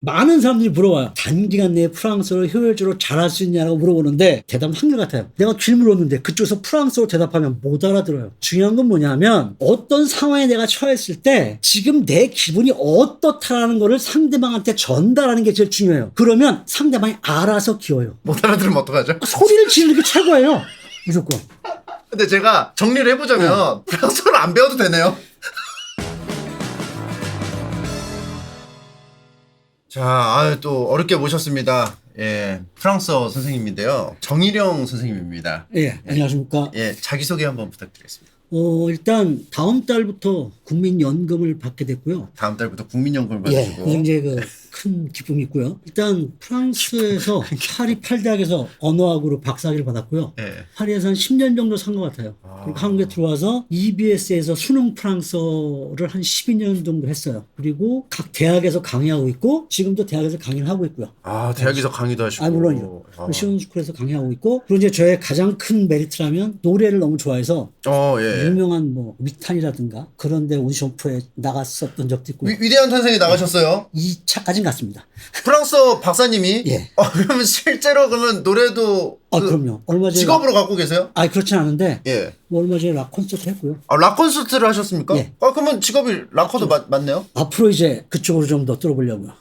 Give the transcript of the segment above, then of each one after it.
많은 사람들이 물어봐요. 단기간 내에 프랑스어를 효율적으로 잘할 수 있냐고 물어보는데 대답은 한결같아요. 내가 길 물었는데 그쪽에서 프랑스어로 대답하면 못 알아들어요. 중요한 건 뭐냐면 어떤 상황에 내가 처했을 때 지금 내 기분이 어떻다라는 거를 상대방한테 전달하는 게 제일 중요해요. 그러면 상대방이 알아서 기어요. 못 알아들으면 어떡하죠? 소리를 지르는 게 최고예요. 무조건. 근데 제가 정리를 해보자면 프랑스어를 안 배워도 되네요. 자, 또 어렵게 모셨습니다. 예, 프랑스어 선생님인데요. 정일영 선생님입니다. 예, 안녕하십니까. 예, 자기소개 한번 부탁드리겠습니다. 일단 다음 달부터 국민연금을 받게 됐고요. 다음 달부터 국민연금을 예, 받으시고. 굉장히 큰 기쁨이 있고요. 일단 프랑스에서 파리 8대학에서 언어학으로 박사학위를 받았고요. 예. 파리에서 한 10년 정도 산 것 같아요. 그리고 한국에 들어와서 EBS에서 수능 프랑스어를 한 12년 정도 했어요. 그리고 각 대학에서 강의하고 있고 지금도 대학에서 강의를 하고 있고요. 아, 대학에서 강의도 하시고. 물론이요. 아. 시온스쿨에서 강의하고 있고 그리고 이제 저의 가장 큰 메리트라면 노래를 너무 좋아해서 예. 유명한 뭐 위탄이라든가 그런 데 오디션 프로에 나갔었던 적도 있고 위대한 탄생이 나가셨어요. 2차까지는 갔습니다. 프랑스어 박사님이? 예. 그러면 실제로 그러면 노래도 그럼요. 얼마 전에 직업으로 갖고 계세요? 그렇진 않은데 예. 뭐 얼마 전에 락 콘서트 했고요. 락 콘서트를 하셨습니까? 예. 그러면 직업이 락커도 맞네요? 앞으로 이제 그쪽으로 좀 더 뚫어보려고요.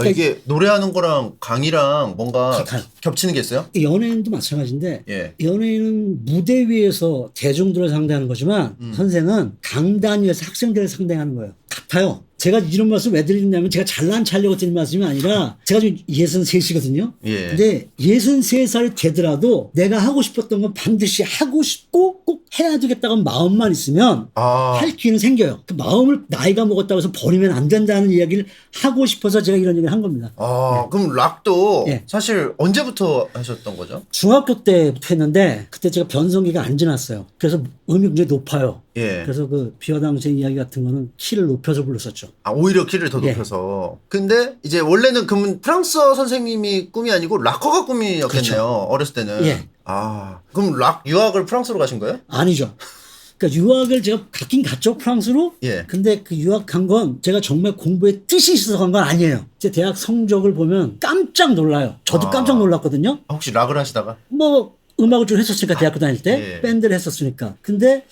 이게 노래하는 거랑 강의랑 뭔가 같아요. 겹치는 게 있어요? 연예인도 마찬가지인데 예. 연예인은 무대 위에서 대중들을 상대하는 거지만 선생은 강단 위에서 학생들을 상대하는 거예요. 같아요. 제가 이런 말씀 왜 드리냐면 제가 잘난 찰려고 드리는 말씀이 아니라 제가 지금 63이거든요. 예. 근데 63살이 되더라도 내가 하고 싶었던 건 반드시 하고 싶고 꼭 해야 되겠다는 마음만 있으면 할 기회는 생겨요. 그 마음을 나이가 먹었다고 해서 버리면 안 된다는 이야기를 하고 싶어서 제가 이런 얘기를 한 겁니다. 그럼 락도 예. 사실 언제부터 하셨던 거죠? 중학교 때부터 했는데 그때 제가 변성기가 안 지났어요. 그래서 음이 굉장히 높아요. 예. 그래서 그 비어당신 이야기 같은 거는 키를 높여서 불렀었죠. 오히려 키를 더 예. 높여서. 근데 이제 원래는 그러면 프랑스어 선생님이 꿈이 아니고 락커가 꿈이었겠네요. 그렇죠. 어렸을 때는. 예. 그럼 락 유학을 프랑스로 가신 거예요? 아니죠. 그러니까 유학을 제가 갔긴 갔죠, 프랑스로. 예. 근데 그 유학 간 건 제가 정말 공부에 뜻이 있어서 간 건 아니에요. 제 대학 성적을 보면 깜짝 놀라요. 저도 깜짝 놀랐거든요. 혹시 락을 하시다가? 뭐 음악을 좀 했었으니까 대학교 다닐 때 예. 밴드를 했었으니까. 근데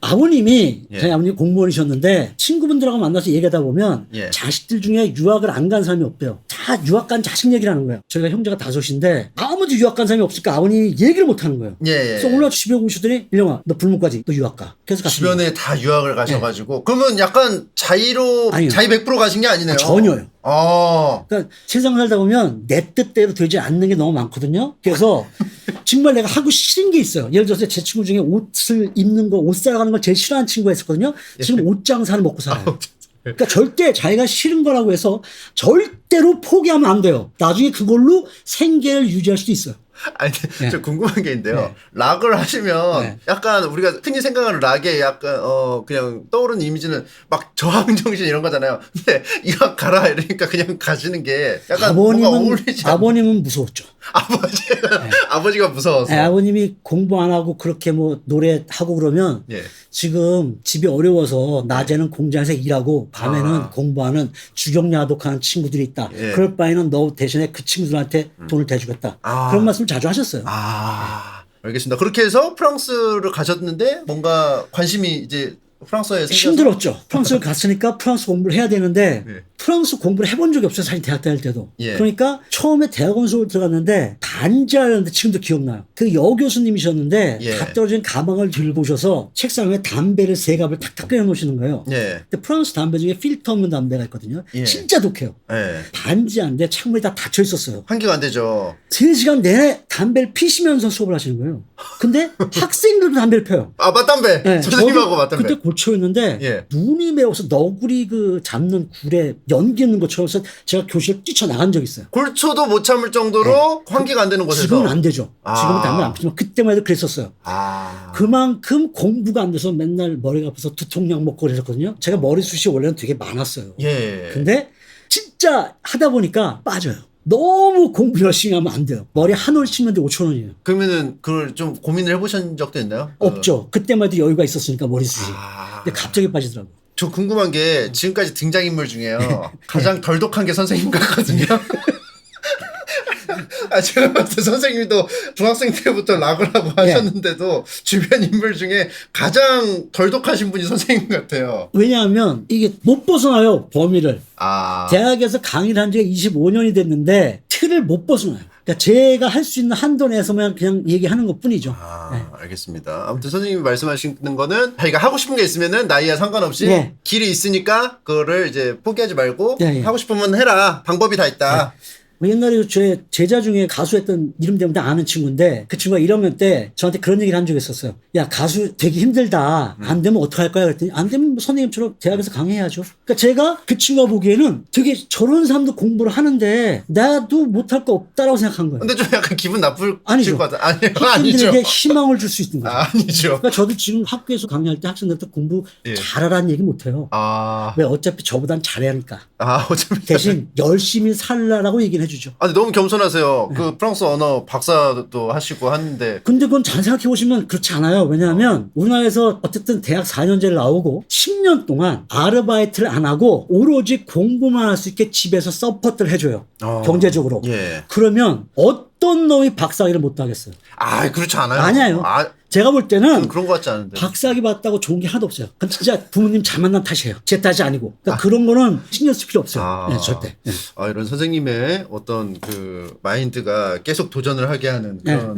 아버님이 저희 아버님 공무원이셨는데 친구분들하고 만나서 얘기하다 보면 예. 자식들 중에 유학을 안 간 사람이 없대요. 다 유학 간 자식 얘기를 하는 거예요. 저희가 형제가 5인데 아무도 유학 간 사람이 없으니까 아버님이 얘기를 못 하는 거예요. 예. 그래서 올라 집에 오시더니 일령아 너 불문까지 너 유학 가. 그래서 갔습니다. 주변에 다 유학을 가셔가지고. 그러면 약간 자의로, 아니요. 자의 100% 가신 게 아니네요. 전혀요. 아. 그러니까 세상 살다 보면 내 뜻대로 되지 않는 게 너무 많거든요. 그래서 정말 내가 하고 싫은 게 있어요. 예를 들어서 제 친구 중에 옷을 입는 거, 옷 사러 가는 걸 제일 싫어하는 친구가 있었거든요. 지금 옷 장사를 먹고 살아요. 그러니까 절대 자기가 싫은 거라고 해서 절대로 포기하면 안 돼요. 나중에 그걸로 생계를 유지할 수도 있어요. 아니, 예. 저 궁금한 게 있는데요. 네. 락을 하시면 네. 약간 우리가 흔히 생각하는 락의 약간 그냥 떠오르는 이미지는 막 저항 정신 이런 거잖아요. 근데 이거 가라 이러니까 그냥 가시는 게 약간 뭔가 어울리지 않... 아버님은 무서웠죠. 아버지가 무서워서. 네, 아버님이 공부 안 하고 그렇게 뭐 노래하고 그러면 예. 지금 집이 어려워서 낮에는 공장에서 일하고 밤에는 공부하는 주경야독하는 친구들이 있다. 예. 그럴 바에는 너 대신에 그 친구들한테 돈을 대주겠다. 그런 말씀을 자주 하셨어요. 알겠습니다. 그렇게 해서 프랑스를 가셨는데 뭔가 관심이 이제 프랑스어에 생겨서 힘들었죠. 프랑스를 갔으니까 프랑스 공부를 해야 되는데 예. 프랑스 공부를 해본 적이 없어요. 사실 대학 다닐 때도. 예. 그러니까 처음에 대학원 수업을 들어갔는데 반지하였는데 지금도 기억나요. 그 여교수님이셨는데 예. 다 떨어진 가방을 들고 오셔서 책상 위에 담배를 3갑을 탁탁 끓여 놓으시는 거예요. 예. 근데 프랑스 담배 중에 필터 없는 담배가 있거든요. 예. 진짜 독해요. 예. 반지하인데 창문이 다 닫혀 있었어요. 환기가 안 되죠. 3시간 내내 담배를 피시면서 수업을 하시는 거예요. 근데 학생들도 담배를 펴요. 맞담배. 네, 선생님하고 저도 맞담배. 그때 고초였는데 예. 눈이 매워서 너구리 그 잡는 굴에 연기 있는 것처럼 해서 제가 교실을 뛰쳐나간 적이 있어요. 골초도 못 참을 정도로 환기가 안 되는 곳에서. 지금은 안 되죠. 지금은 담배 안 피지만 그때만 해도 그랬었어요. 그만큼 공부가 안 돼서 맨날 머리가 아파서 두통약 먹고 그랬었거든요. 제가 머리숱이 원래는 되게 많았어요. 예. 근데 진짜 하다 보니까 빠져요. 너무 공부 열심히 하면 안 돼요. 머리 한 올 치는데 5,000원이에요. 그러면은 그걸 좀 고민을 해보신 적도 있나요? 없죠. 그때만 해도 여유가 있었으니까 머리숱이. 근데 갑자기 빠지더라고. 저 궁금한 게 지금까지 등장인물 중에요. 가장 덜 독한 게 선생님 같거든요. 제가 봤을 때 선생님도 중학생 때부터 락을 하고 하셨는데도 주변 인물 중에 가장 덜 독하신 분이 선생님 같아요. 왜냐하면 이게 못 벗어나요, 범위를. 아. 대학에서 강의를 한 지가 25년이 됐는데 틀을 못 벗어나요. 그러니까 제가 할 수 있는 한도 내에서만 그냥 얘기하는 것 뿐이죠. 알겠습니다. 아무튼 선생님이 말씀하시는 거는 자기가 하고 싶은 게 있으면은 나이와 상관없이 길이 있으니까 그거를 이제 포기하지 말고 하고 싶으면 해라. 방법이 다 있다. 옛날에 제 제자 중에 가수했던 이름 때문에 아는 친구인데 그 친구가 1학년 때 저한테 그런 얘기를 한 적이 있었어요. 야, 가수 되게 힘들다. 안 되면 어떡할 거야? 그랬더니 안 되면 선생님처럼 대학에서 강의해야죠. 그러니까 제가 그 친구가 보기에는 되게 저런 사람도 공부를 하는데 나도 못할 거 없다라고 생각한 거예요. 근데 좀 약간 기분 나쁠 아니죠. 것 같아. 아니죠. 학생들에게 희망을 줄 수 있는 거죠. 아니죠. 그러니까 저도 지금 학교에서 강의할 때 학생들한테 공부 잘하라는 얘기 못해요. 왜 어차피 저보단 잘해야 하니까. 어차피 대신 열심히 살라라고 얘기를 해주죠. 근데 너무 겸손하세요. 그 프랑스 언어 박사도 하시고 하는데. 근데 그건 잘 생각해 보시면 그렇지 않아요. 왜냐하면 우리나라에서 어쨌든 대학 4년제를 나오고 10년 동안 아르바이트를 안 하고 오로지 공부만 할 수 있게 집에서 서포트를 해줘요. 경제적으로. 그러면 어떤 놈이 박사학위를 못 하겠어요? 그렇지 않아요. 아니에요. 제가 볼 때는 그런 것 같지 않은데. 박사학위 받았다고 좋은 게 하나도 없어요. 그건 진짜 부모님 잘 만난 탓이에요. 제 탓이 아니고. 그러니까 그런 거는 신경 쓸 필요 없어요. 절대. 이런 선생님의 어떤 그 마인드가 계속 도전을 하게 하는 그런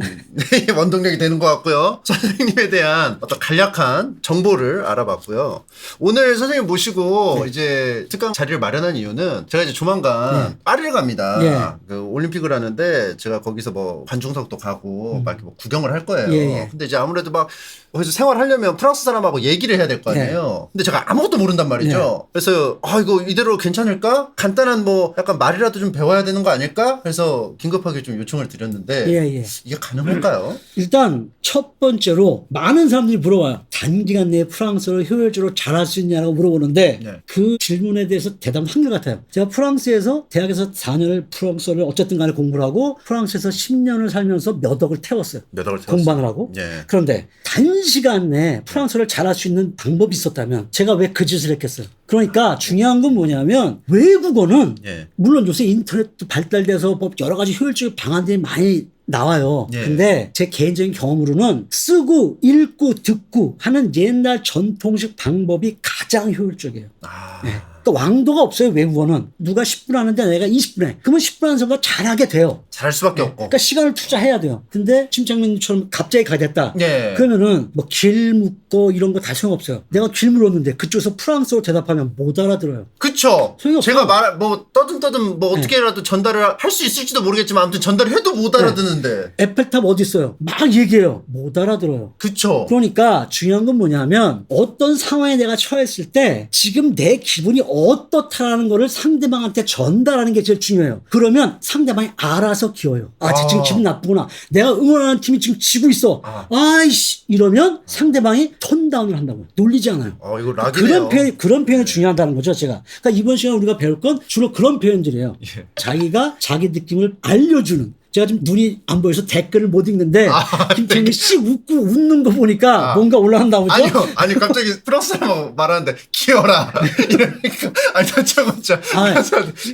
원동력이 되는 것 같고요. 선생님에 대한 어떤 간략한 정보를 알아봤고요. 오늘 선생님 모시고 이제 특강 자리를 마련한 이유는 제가 이제 조만간 파리를 갑니다. 그 올림픽을 하는데 제가 거기서 뭐 관중석도 가고 막 이렇게 뭐 구경을 할 거예요. 근데 이제 아무래도 막 거기서 생활하려면 프랑스 사람하고 얘기를 해야 될 거 아니에요. 근데 제가 아무것도 모른단 말이죠. 그래서 이거 이대로 괜찮을까? 간단한 뭐 약간 말이라도 좀 배워야 되는 거 아닐까? 그래서 긴급하게 좀 요청을 드렸는데 이게 가능할까요? 일단 첫 번째로 많은 사람들이 물어봐요. 단기간 내에 프랑스어를 효율적으로 잘할 수 있냐고 물어보는데 그 질문에 대해서 대답은 한결같아요. 제가 프랑스에서 대학에서 4년을 프랑스어를 어쨌든 간에 공부를 하고 프랑스에서 10년을 살면서 몇 억을 태웠어요. 공부를 하고. 그런데 단시간 내에 프랑스어를 잘할 수 있는 방법이 있었다면 제가 왜 그 짓을 했겠어요. 그러니까 중요한 건 뭐냐면 외국어는 물론 요새 인터넷도 발달돼서 뭐 여러 가지 효율적인 방안들이 많이 나와요. 근데 제 개인적인 경험으로는 쓰고 읽고 듣고 하는 옛날 전통식 방법이 가장 효율적이에요. 그러니까 왕도가 없어요. 외국어는. 누가 10분 하는데 내가 20분 해. 그러면 10분 하는 사람가 잘하게 돼요. 잘할 수밖에 없고. 그러니까 시간을 투자해야 돼요. 근데 심장님처럼 갑자기 가겠다. 그러면은 뭐 길 묻고 이런 거 다 소용없어요. 내가 길 물었는데 그쪽에서 프랑스어로 대답하면 못 알아들어요. 그쵸. 소용없어요. 제가 뭐 떠든 뭐 어떻게라도 전달을 할 수 있을지도 모르겠지만 아무튼 전달을 해도 못 알아듣는데. 에펠탑 어디 있어요? 막 얘기해요. 못 알아들어요. 그쵸. 그러니까 중요한 건 뭐냐면 어떤 상황에 내가 처했을 때 지금 내 기분이 어떻다라는 거를 상대방한테 전달하는 게 제일 중요해요. 그러면 상대방이 알아서 기어요. 쟤 지금 기분 나쁘구나. 내가 응원하는 팀이 지금 지고 있어. 아이씨 이러면 상대방이 톤다운을 한다고요. 놀리지 않아요. 이거 락이네요. 그런 표현이 중요하다는 거죠, 제가. 그러니까 이번 시간에 우리가 배울 건 주로 그런 표현들이에요. 자기가 자기 느낌을 알려주는. 제가 지금 눈이 안 보여서 댓글을 못 읽는데 김태형이 씩 웃고 웃는 거 보니까 뭔가 올라간다고 그러죠? 아니 갑자기 프랑스 사람 말하는데 기어라 이러니까 다짜고짜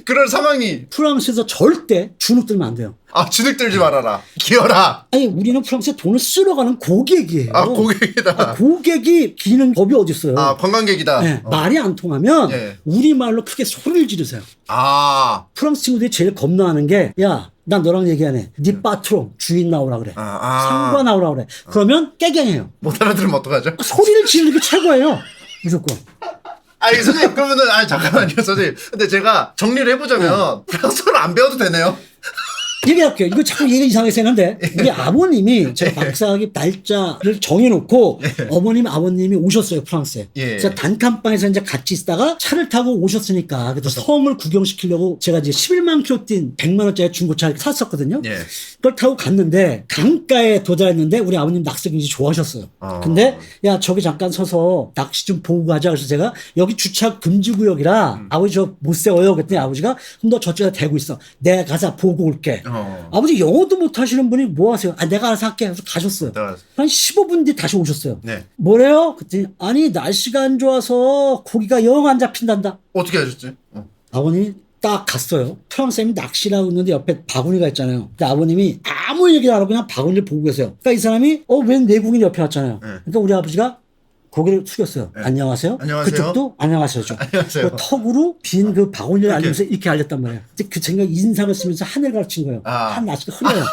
그런 상황이 프랑스에서 절대 주눅 들면 안 돼요. 주눅 들지 말아라. 기어라. 아니 우리는 프랑스에 돈을 쓰러 가는 고객이에요. 고객이다. 고객이 기는 법이 어디 있어요? 관광객이다. 말이 안 통하면 우리말로 크게 소리를 지르세요. 프랑스 친구들이 제일 겁나하는 게 야, 난 너랑 얘기 안 해. 네 빠트롱 주인 나오라 그래. 상과 나오라 그래. 그러면 깨갱해요. 못 알아들으면 어떡하죠? 소리를 지르는 게 최고예요. 무조건. 선생님 그러면은 잠깐만요 선생님. 근데 제가 정리를 해보자면 프랑스어를 안 배워도 되네요. 얘기할게요. 이거 자꾸 얘기가 이상하게 생겼는데 우리 아버님이 제가 박사학위 날짜를 정해놓고 아버님이 오셨어요 프랑스에. 그래서 단칸방에서 이제 같이 있다가 차를 타고 오셨으니까 그래서 섬을 구경시키려고 제가 이제 11만 킬로 뛴 100만 원짜리 중고차를 샀었거든요. 그걸 타고 갔는데 강가에 도달했는데 우리 아버님 낚시 굉장히 좋아하셨어요. 근데 야 저기 잠깐 서서 낚시 좀 보고 가자. 그래서 제가 여기 주차 금지구역이라 아버지 저 못 세워요. 그랬더니 아버지가 그럼 너 저쪽에 대고 있어. 내가 가서 보고 올게. 아버지 영어도 못 하시는 분이 뭐 하세요? 아, 내가 알아서 할게. 그래서 가셨어요. 내가- 한 15분 뒤에 다시 오셨어요. 네. 뭐래요? 그랬더니 아니 날씨가 안 좋아서 고기가 영 안 잡힌단다. 어떻게 하셨지? 아버님이 딱 갔어요. 프랑스님이 낚시를 하고 있는데 옆에 바구니가 있잖아요. 근데 아버님이 아무 얘기도 안 하고 그냥 바구니를 보고 계세요. 그러니까 이 사람이 웬 내국인 옆에 왔잖아요. 네. 그러니까 우리 아버지가 고개를 숙였어요. 네. 안녕하세요. 안녕하세요. 그쪽도 안녕하세요. 안녕하세요. 그 턱으로 빈 그 바구니를 이렇게. 알리면서 이렇게 알렸단 말이에요. 근데 그 생각 인상을 쓰면서 하늘 가르친 거예요. 아. 한 날씨가 흐려요.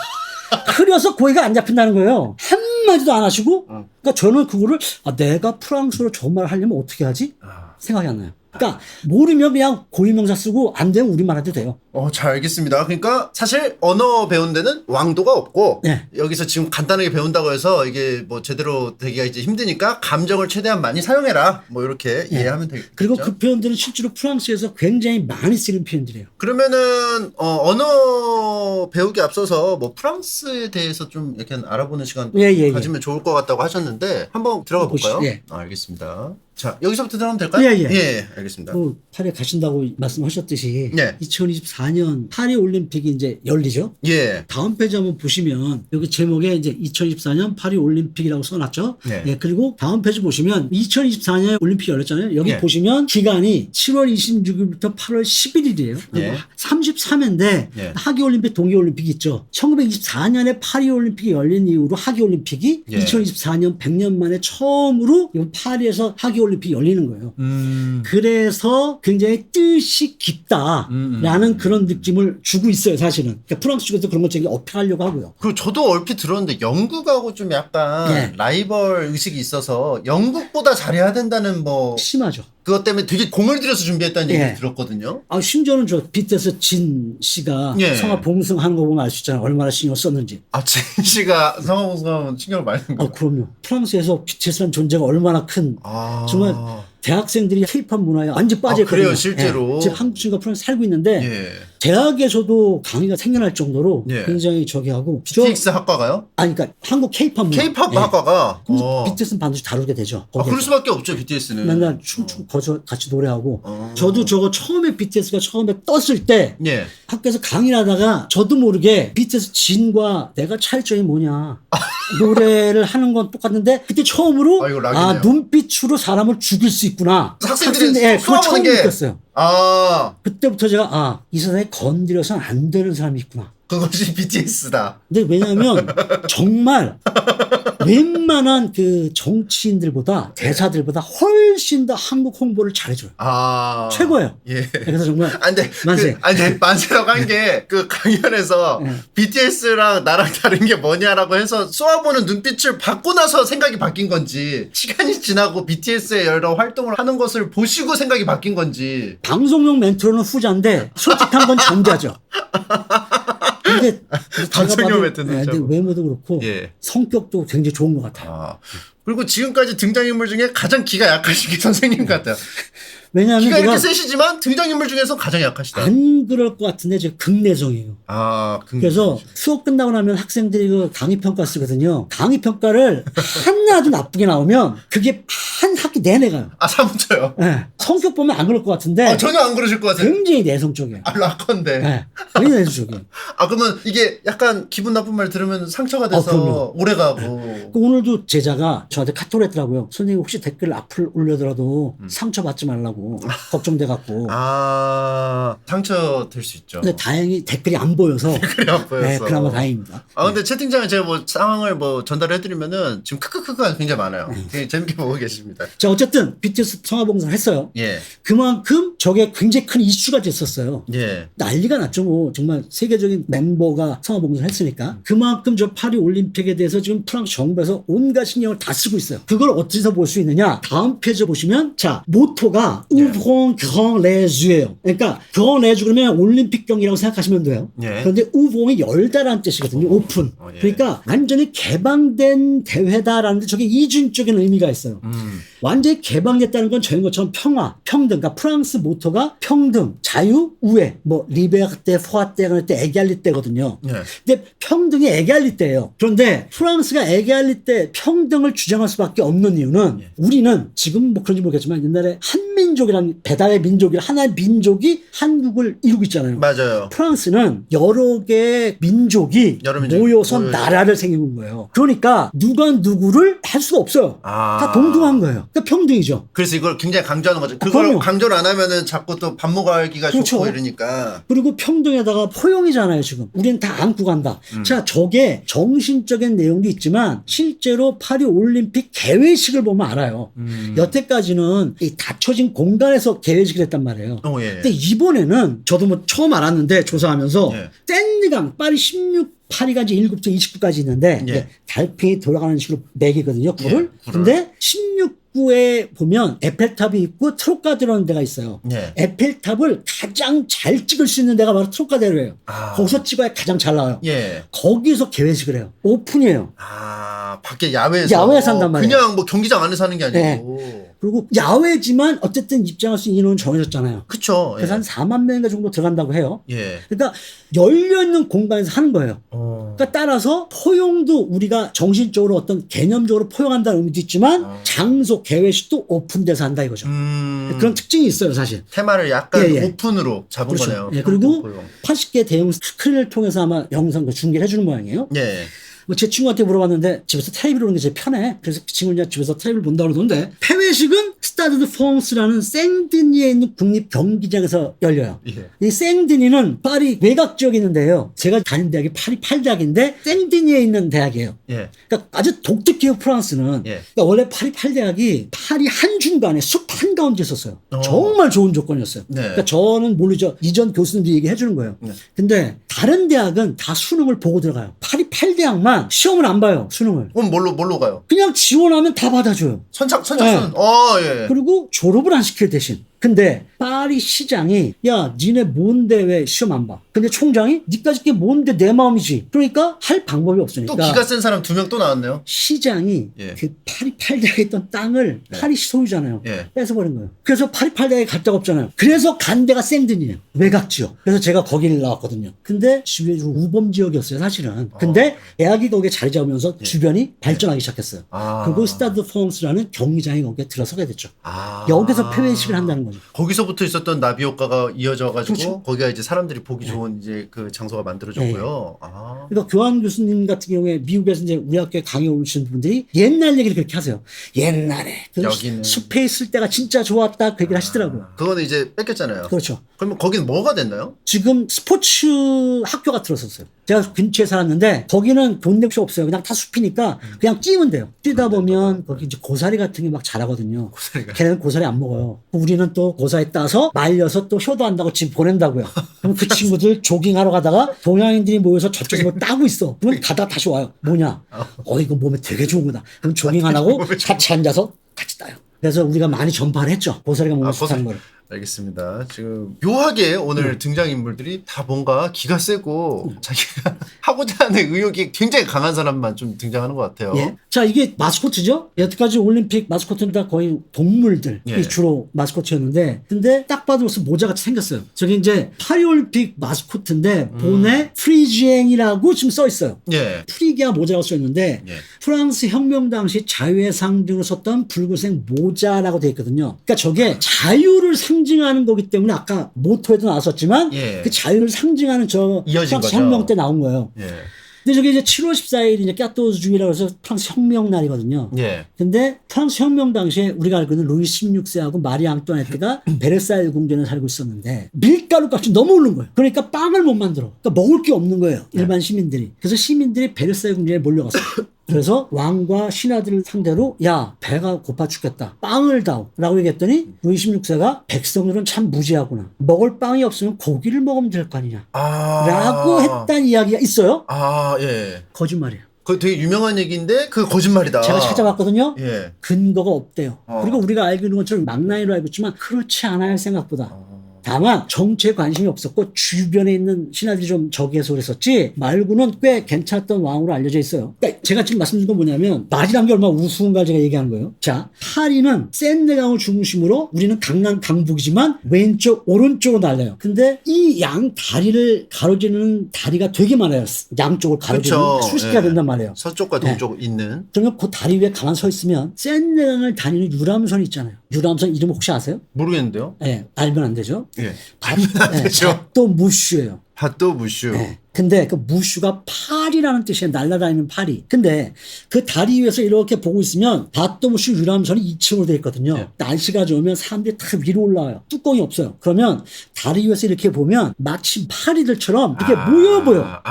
흐려서 고기가 안 잡힌다는 거예요. 한마디도 안 하시고. 그러니까 저는 그거를 내가 프랑스어로 좋은 말을 하려면 어떻게 하지? 생각이 안 나요. 그러니까 모르면 그냥 고유명사 쓰고 안 되면 우리말 해도 돼요. 잘 알겠습니다. 그러니까 사실 언어 배운 데는 왕도가 없고 네. 여기서 지금 간단하게 배운다고 해서 이게 뭐 제대로 되기가 이제 힘드니까 감정을 최대한 많이 사용해라. 뭐 이렇게 이해하면 되겠죠. 그리고 그 표현들은 실제로 프랑스에서 굉장히 많이 쓰는 표현들이에요. 그러면은 언어 배우기 앞서서 뭐 프랑스에 대해서 좀 이렇게 알아보는 시간 예. 가지면 좋을 것 같다고 하셨는데 한번 들어가 볼까요? 보시죠. 예. 알겠습니다. 자, 여기서부터 들어가면 될까요? 예. 알겠습니다. 뭐 파리에 가신다고 말씀하셨듯이 네. 2024년 파리 올림픽이 이제 열리죠. 예. 다음 페이지 한번 보시면 여기 제목에 이제 2024년 파리 올림픽이라고 써놨죠. 네. 예, 그리고 다음 페이지 보시면 2024년 올림픽 열렸잖아요. 여기 예. 보시면 기간이 7월 26일부터 8월 11일이에요. 예. 33회인데 예. 하계 올림픽, 동계 올림픽이 있죠. 1924년에 파리 올림픽이 열린 이후로 하계 올림픽이 예. 2024년 100년 만에 처음으로 이 파리에서 하계 올림픽이 열리는 거예요. 그래서 굉장히 뜻이 깊다라는 그런 느낌을 주고 있어요, 사실은. 그러니까 프랑스 쪽에서 그런 걸 되게 어필하려고 하고요. 그리고 저도 얼핏 들었는데 영국하고 좀 약간 예. 라이벌 의식이 있어서 영국보다 잘해야 된다는 뭐 심하죠. 그것 때문에 되게 공을 들여서 준비했다는 예. 얘기를 들었거든요. 심지어는 저 BTS 진 씨가 예. 성악 봉숭하는 거 보면 알 수 있잖아요. 얼마나 신경 썼는지. 진 씨가 성화봉송하면 신경을 많이 쓴 거예요. 그럼요. 프랑스에서 BTS라는 존재가 얼마나 큰 아. 정말 대학생들이 케이팝 문화에 완전 빠져 있거든요. 그래요, 실제로. 지금 한국 친구가 프랑스 살고 있는데 예. 대학에서도 강의가 생겨날 정도로 예. 굉장히 저기 하고 BTS 학과가요? 그러니까 한국 케이팝 문화. K-팝 예. 학과가. 그럼 BTS는 반드시 다루게 되죠. 거기에서. 그럴 수밖에 없죠, BTS는. 맨날 춤추고 같이 노래하고. 저도 저거 처음에 BTS가 처음에 떴을 때 예. 학교에서 강의를 하다가 저도 모르게 BTS 진과 내가 차이점이 뭐냐 노래를 하는 건 똑같은데 그때 처음으로 이거 락이네요. 눈빛으로 사람을 죽일 수 있구나. 학생들이 그걸 처음 쏘아보는 게. 느꼈어요. 그때부터 제가 이 세상에 건드려서는 안 되는 사람이 있구나. 그것이 BTS다. 근데 왜냐하면 정말 웬만한 그 정치인들보다 대사들보다 훨씬 더 한국 홍보를 잘해줘요. 최고예요. 예. 그래서 정말 근데 만세. 만세라고 한 게 그 강연에서 BTS랑 나랑 다른 게 뭐냐라고 해서 쏘아보는 눈빛을 받고 나서 생각이 바뀐 건지 시간이 지나고 BTS의 여러 활동을 하는 것을 보시고 생각이 바뀐 건지. 방송용 멘트로는 후자인데 솔직한 건 전자죠. 근데 방송용 멘트는 근데 저거. 외모도 그렇고 예. 성격도 굉장히 좋은 것 같아요. 그리고 지금까지 등장인물 중에 가장 기가 약하신 게 선생님 같아요. 왜냐하면 기가 제가 이렇게 세시지만 등장인물 중에서 가장 약하시다. 안 그럴 것 같은데 제가 극내성이에요. 그래서 수업 끝나고 나면 학생들이 그 강의 평가 쓰거든요. 강의 평가를 하나도 나쁘게 나오면 그게 한 학기 내내 가요. 사무쳐요. 네. 성격 보면 안 그럴 것 같은데 전혀 안 그러실 것 같아요. 굉장히 내성적이에요. 락건데. 네. 굉장히 내성적이에요. 그러면 이게 약간 기분 나쁜 말 들으면 상처가 돼서 그럼요. 오래 가고. 오늘도 제자가 저한테 카톡을 했더라고요. 선생님 혹시 댓글 앞을 올려더라도 상처받지 말라고 걱정돼갖고. 상처 될 수 있죠. 근데 다행히 댓글이 안 보여서. 댓글이 안 보여서. 네, 그나마 다행입니다. 근데 채팅창에 제가 뭐 상황을 뭐 전달해드리면은 지금 크크크가 굉장히 많아요. 되게 재밌게 보고 계십니다. 자, 어쨌든 BTS 성화봉송을 했어요. 예. 그만큼 저게 굉장히 큰 이슈가 됐었어요. 예. 난리가 났죠. 뭐 정말 세계적인 멤버가 성화봉송을 했으니까. 그만큼 저 파리 올림픽에 대해서 지금 프랑스 정부에서 온갖 신경을 다 쓰고 있어요. 그걸 어디서 볼 수 있느냐? 다음 페이지 보시면 자, 모토가 Ouvrons grand les yeux. 그러니까 grand les yeux 그러면 올림픽 경기라고 생각하시면 돼요. 예. 그런데 ouvrons이 열다라는 뜻이거든요. 오픈. 예. 그러니까 완전히 개방된 대회다라는 데 저게 이중적인 의미가 있어요. 완전히 개방됐다는 건 저희 것처럼 평화, 평등. 그러니까 프랑스 모토가 평등, 자유, 우애. 뭐 리베르테, 포아테 그럴 때 에갈리떼거든요. 예. 근데 평등이 에갈리떼예요. 그런데 프랑스가 에갈리떼 평등을 주장할 수밖에 없는 이유는 우리는 지금 뭐 그런지 모르겠지만 옛날에 한민족이라는 배달의 민족이 하나의 민족이 한국을 이루고 있잖아요. 맞아요. 프랑스는 여러 개의 민족이 여러 민족이 모여서 모여서. 나라를 생긴 거예요. 그러니까 누가 누구를 할 수가 없어요. 아. 다 동등한 거예요. 그러니까 평등이죠. 그래서 이걸 굉장히 강조하는 거죠. 그걸 그럼요. 강조를 안 하면은 자꾸 또 밥 먹어가기가 그렇죠. 좋고 이러니까. 그리고 평등에다가 포용이잖아요, 지금. 우리는 다 안고 간다. 자, 저게 정신적인 내용도 있지만 실제로 파리 올림픽 개회식을 보면 알아요. 여태까지는 이 닫혀진 공간에서 개회식을 했단 말이에요. 예. 근데 이번에는 저도 뭐 처음 알았는데 조사하면서 예. 샌드강 파리 16 파리가 이제 7부터 29까지 있는데 예. 이제 달팽이 돌아가는 식으로 매기거든요, 굴을. 예, 굴을. 근데 16구에 보면 에펠탑이 있고 트로카드라는 데가 있어요. 예. 에펠탑을 가장 잘 찍을 수 있는 데가 바로 트로카데로예요. 아. 거기서 찍어야 가장 잘 나와요. 예. 거기서 개회식을 해요. 오픈이에요. 아, 밖에 야외에서. 야외에서 한단 말이에요. 그냥 뭐 경기장 안에서 하는 게 아니고. 그리고 야외지만 어쨌든 입장할 수 있는 인원은 정해졌잖아요. 그쵸. 그래서 한 4만 명인가 정도 들어간다고 해요. 예. 그러니까 열려있는 공간에서 하는 거예요. 어. 그러니까 따라서 포용도 우리가 정신적으로 어떤 개념적으로 포용한다는 의미도 있지만 장소 개회식도 오픈돼서 한다 이거죠. 그런 특징이 있어요, 사실. 테마를 약간 예, 예. 오픈으로 잡은 그렇죠. 거네요. 예, 그리고 포용. 80개 대형 스크린을 통해서 아마 영상 중계를 해주는 모양이에요. 예. 뭐 제 친구한테 물어봤는데 집에서 텔레비를 보는 게 제일 편해. 그래서 그 친구는 집에서 텔레비를 본다고 그러던데 폐회식은 스타드 드 프랑스라는 생드니에 있는 국립 경기장에서 열려요. 예. 이 생드니는 파리 외곽 지역에 있는 데예요. 제가 다닌 대학이 파리 8대학인데 생드니에 있는 대학이에요. 예. 그러니까 아주 독특해요, 프랑스는. 예. 그러니까 원래 파리 8대학이 파리 한중간에 숲 한가운데 있었어요. 어. 정말 좋은 조건이었어요. 네. 그러니까 저는 모르죠. 이전 교수님들이 얘기해 주는 거예요. 네. 근데 다른 대학은 다 수능을 보고 들어가요. 파리 8대학만 시험을 안 봐요, 수능을. 그럼 뭘로 가요? 그냥 지원하면 다 받아줘요. 선착순. 네. 예. 그리고 졸업을 안 시킬 대신. 근데 파리 시장이 야 니네 뭔데 왜 시험 안 봐? 근데 총장이 니까지 게 뭔데 내 마음이지. 그러니까 할 방법이 없으니까. 또 기가 센 사람 2명 또 나왔네요. 시장이 예. 그 파리 8대학에 있던 땅을 파리 소유잖아요. 예. 뺏어버린 거예요. 그래서 파리 8대학에 갈 데가 없잖아요. 그래서 간 데가 생든이에요. 외곽 지역. 그래서 제가 거기를 나왔거든요. 근데 주변이 좀 우범 지역이었어요, 사실은. 근데 대학이 거기에 자리 잡으면서 주변이 발전하기 시작했어요. 아. 그리고 스타드 프랑스라는 경기장이 거기에 들어서게 됐죠. 아. 여기서 폐회식을 한다는 거죠. 거기서부터 있었던 나비 효과가 이어져가지고 그렇죠. 거기가 이제 사람들이 보기 좋은 이제 그 장소가 만들어졌고요. 아. 그러니까 교환 교수님 같은 경우에 미국에서 이제 우리 학교에 강의 오시는 분들이 옛날 얘기를 그렇게 하세요. 옛날에 그 여기는. 숲에 있을 때가 진짜 좋았다 그 얘기를 하시더라고요. 그거는 이제 뺏겼잖아요. 그렇죠. 그러면 거기는 뭐가 됐나요? 지금 스포츠 학교가 들어섰어요. 제가 근처에 살았는데 거기는 돈 낼 필요 없어요. 그냥 다 숲이니까 그냥 뛰면 돼요. 뛰다 보면 거기 이제 고사리 같은 게 막 자라거든요. 고사리가. 걔네는 고사리 안 먹어요. 우리는 또 고사리 따서 말려서 또 효도한다고 집 보낸다고요. 그럼 그 친구들 조깅하러 가다가 동양인들이 모여서 저쪽에서 뭘 따고 있어. 그러면 가다가 다시 와요. 뭐냐? 이거 몸에 되게 좋은 거다. 그럼 조깅 안 하고 같이 앉아서 같이 따요. 그래서 우리가 많이 전파를 했죠. 고사리가 몸에 좋다는 걸. 알겠습니다. 지금 묘하게 오늘 등장인물들이 다 뭔가 기가 세고 자기가 하고자 하는 의욕이 굉장히 강한 사람만 좀 등장하는 것 같아요. 예. 자, 이게 마스코트죠? 여태까지 올림픽 마스코트는 다 거의 동물들이 예. 주로 마스코트였는데, 근데 딱 봐도 무슨 모자같이 생겼어요. 저기 이제 파리올림픽 마스코트인데, 본에 프리지앵이라고 지금 써 있어요. 예. 프리기아 모자가 써 있는데, 예. 프랑스 혁명 당시 자유의 상징으로 썼던 붉은색 모자라고 되어 있거든요. 그러니까 저게 자유를 상징하는 거기 때문에 아까 모토에도 나왔었지만, 예. 그 자유를 상징하는 저 이어진 프랑스 거죠. 혁명 때 나온 거예요. 예. 근데 저게 이제 7월 14일이 이제 까토즈 주기라고 해서 프랑스 혁명 날이거든요. 예. 근데 프랑스 혁명 당시에 우리가 알고 있는 루이 16세하고 마리 앙뚜아네트가 베르사유 궁전에 살고 있었는데 밀가루 값이 너무 오른 거예요. 그러니까 빵을 못 만들어. 그러니까 먹을 게 없는 거예요. 일반 시민들이. 그래서 시민들이 베르사유 궁전에 몰려갔어요. 그래서 왕과 신하들을 상대로 야 배가 고파 죽겠다. 빵을 다오 라고 얘기했더니 루이 16세가 백성들은 참 무지하구나. 먹을 빵이 없으면 고기를 먹으면 될 거 아니냐. 아. 라고 했다는 이야기가 있어요. 아, 예. 거짓말이에요. 그거 되게 유명한 얘기인데 그 거짓말이다. 제가 찾아봤거든요. 예. 근거가 없대요. 어. 그리고 우리가 알고 있는 것처럼 막나니로 알고 있지만 그렇지 않아요, 생각보다. 다만 정치에 관심이 없었고 주변에 있는 신하들이 좀 저기해서 그랬었지 말고는 꽤 괜찮았던 왕으로 알려져 있어요. 그러니까 제가 지금 말씀드린 건 뭐냐면 말이란 게 얼마나 우스운가 제가 얘기한 거예요. 자, 파리는 샌드강을 중심으로 우리는 강남 강북이지만 왼쪽 오른쪽으로 날려요. 근데 이 양 다리를 가로지르는 다리가 되게 많아요. 양쪽을 가로지르는 그쵸. 수십 개가 예. 된단 말이에요. 서쪽과 동쪽 있는. 그러면 그 다리 위에 가만 서 있으면 샌드강을 다니는 유람선이 있잖아요. 유람선 이름 혹시 아세요? 모르겠는데요. 예, 알면 안 되죠. 예. 예, 또 무슈예요. 핫도 무슈. 네. 근데 그 무슈가 파리라는 뜻이에요. 날아다니는 파리. 근데 그 다리 위에서 이렇게 보고 있으면 바토무슈 유람선이 2층으로 되어 있거든요. 네. 날씨가 좋으면 사람들이 다 위로 올라와요. 뚜껑이 없어요. 그러면 다리 위에서 이렇게 보면 마치 파리들처럼 이렇게 모여 보여.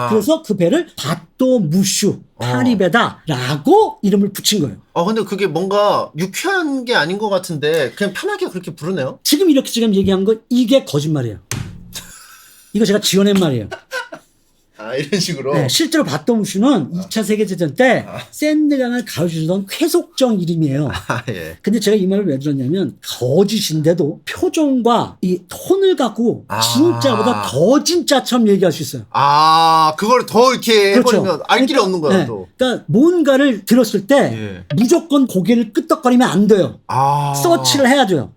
그래서 그 배를 바토무슈 파리배다라고 이름을 붙인 거예요. 근데 그게 뭔가 유쾌한 게 아닌 것 같은데 그냥 편하게 그렇게 부르네요. 지금 이렇게 지금 얘기한 거 이게 거짓말이에요. 이거 제가 지어낸 말이에요. 이런 식으로. 네, 실제로 바토무슈는 2차 세계대전 때 샌드강을 가로지르던 쾌속정 이름이에요. 예. 근데 제가 이 말을 왜 들었냐면 거짓인데도 표정과 이 톤을 갖고 진짜보다 더 진짜처럼 얘기할 수 있어요. 그걸 더 이렇게 그렇죠. 해버리면 알 길이 없는 거야, 네, 또. 그러니까 뭔가를 들었을 때 예. 무조건 고개를 끄덕거리면 안 돼요. 서치를 해야 돼요.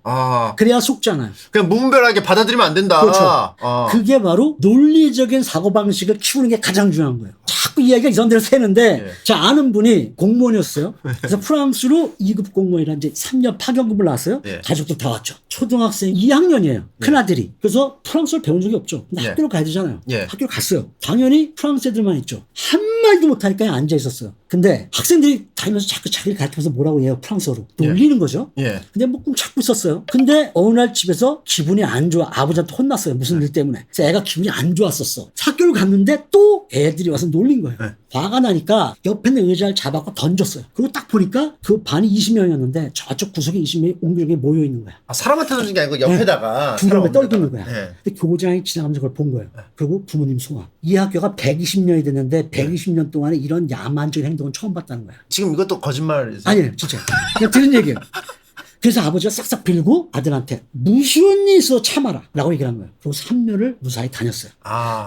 그래야 속잖아요. 그냥 무분별하게 받아들이면 안 된다. 그렇죠. 그게 바로 논리적인 사고방식을 키우는 게 가장 중요한 거예요. 자꾸 이야기가 이런 데로 새는데, 예. 제 아는 분이 공무원이었어요. 그래서 프랑스로 2급 공무원이라 이제 3년 파견급을 나왔어요. 예. 가족들 다 왔죠. 초등학생 2학년이에요. 큰아들이. 그래서 프랑스어를 배운 적이 없죠. 근데 예. 학교를 가야 되잖아요. 예. 학교를 갔어요. 당연히 프랑스 애들만 있죠. 한마디도 못하니까 그냥 앉아 있었어요. 근데 학생들이 다니면서 자꾸 자기를 가르치면서 뭐라고 해요? 프랑스어로. 놀리는 거죠. 예. 근데 뭐 꾹 참고 있었어요. 근데 어느 날 집에서 기분이 안 좋아. 아버지한테 혼났어요. 무슨 일 때문에. 그래서 애가 기분이 안 좋았었어. 학교를 갔는데 또 애들이 와서 놀린 거예요. 네. 화가 나니까 옆에 있는 의자를 잡아서 던졌어요. 그리고 딱 보니까 그 반이 20명이었는데 저쪽 구석에 20명이 옹기종기 모여 있는 거야. 사람한테 던진 게 아니고 옆에다가. 중간에 떨고 있는 거야. 예. 근데 교장이 지나가면서 그걸 본 거예요. 그리고 부모님 소환. 이 학교가 120년이 됐는데 120년 동안에 이런 야만적인 행동은 처음 봤다는 거야. 지금 이것도 거짓말이세요? 아니에요, 진짜. 그냥 들은 얘기예요. 그래서 아버지가 싹싹 빌고 아들한테 무슨 일 있어 참아라 라고 얘기를 한 거예요. 그리고 3년을 무사히 다녔어요.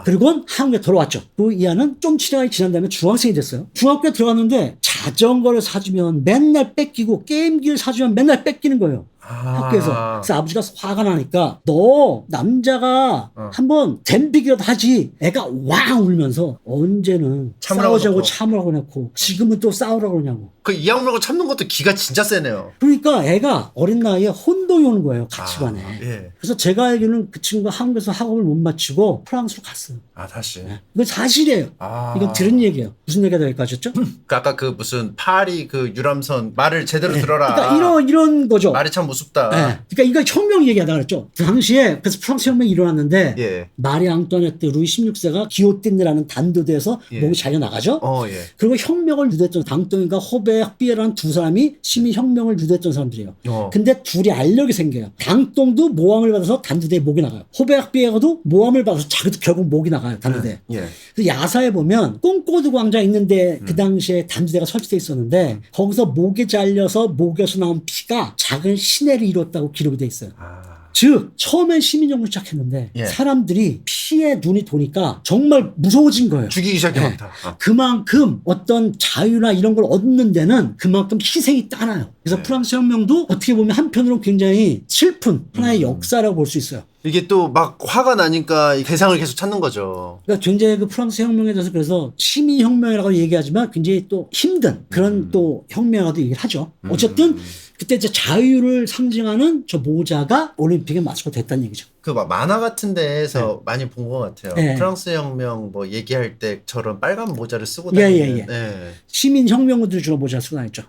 그리고 한국에 돌아왔죠. 그리고 이 아는 좀 시간이 지난 다음에 중학생이 됐어요. 중학교에 들어갔는데 자전거를 사주면 맨날 뺏기고 게임기를 사주면 맨날 뺏기는 거예요. 학교에서. 그래서 아버지가 화가 나니까 너 남자가 한번 댐비기라도 하지. 애가 왕 울면서 언제는 싸우자고 놓고. 참으라고 해놓고 지금은 또 싸우라고 그러냐고. 그 이악물고 참는 것도 기가 진짜 세네요. 그러니까 애가 어린 나이에 혼동이 오는 거예요. 가치관에. 예. 그래서 제가 알기로는 그 친구가 한국에서 학업을 못 마치고 프랑스로 갔어요. 다시. 이건 사실이에요. 이건 들은 얘기예요. 무슨 얘기가 더 여기까지였죠? 아까 그 무슨 파리 그 유람선 말을 제대로 들어라. 그러니까 이런 거죠. 말이 참 우습다. 네. 그러니까 이거 혁명 얘기하다 그랬죠. 그 당시에 그래서 프랑스 혁명이 일어났는데 예. 마리 앙뚜아네트 루이 16세가 기요틴느라는 단도대에서 예. 목이 잘려 나가죠. 예. 그리고 혁명을 유도했던 당동이가 호베 피에라는 두 사람이 시민 혁명을 유도했던 사람들이에요. 근데 둘이 알력이 생겨요. 당동도 모함을 받아서 단두대에 목이 나가요. 호베 피에라도 모함을 받아서 자기도 결국 목이 나가요. 단두대. 예. 그 야사에 보면 꽁꼬드 광장 있는데 그 당시에 단두대가 설치돼 있었는데 거기서 목에 잘려서 목에서 나온 피가 작은 시내를 이뤘다고 기록이 돼 있어요. 즉 처음엔 시민혁명을 시작했는데 예. 사람들이 피에 눈이 도니까 정말 무서워진 거예요. 죽이기 시작해버렸다. 그만큼 어떤 자유나 이런 걸 얻는 데는 그만큼 희생이 따라요. 그래서 프랑스 혁명도 어떻게 보면 한편으로 굉장히 슬픈 하나의 역사라고 볼 수 있어요. 이게 또 막 화가 나니까 이 대상을 계속 찾는 거죠. 그러니까 굉장히 그 프랑스 혁명에 대해서 그래서 시민혁명이라고 얘기하지만 굉장히 또 힘든 그런 또 혁명이라고 얘기를 하죠. 어쨌든 그때 이제 자유를 상징하는 저 모자가 올림픽에 마스코트 됐다는 얘기죠. 그 막 만화 같은 데에서 많이 본 것 같아요. 네. 프랑스 혁명 뭐 얘기할 때처럼 빨간 모자를 쓰고 예, 다니는. 예, 예. 시민혁명군들이 주로 모자를 쓰고 다녔죠.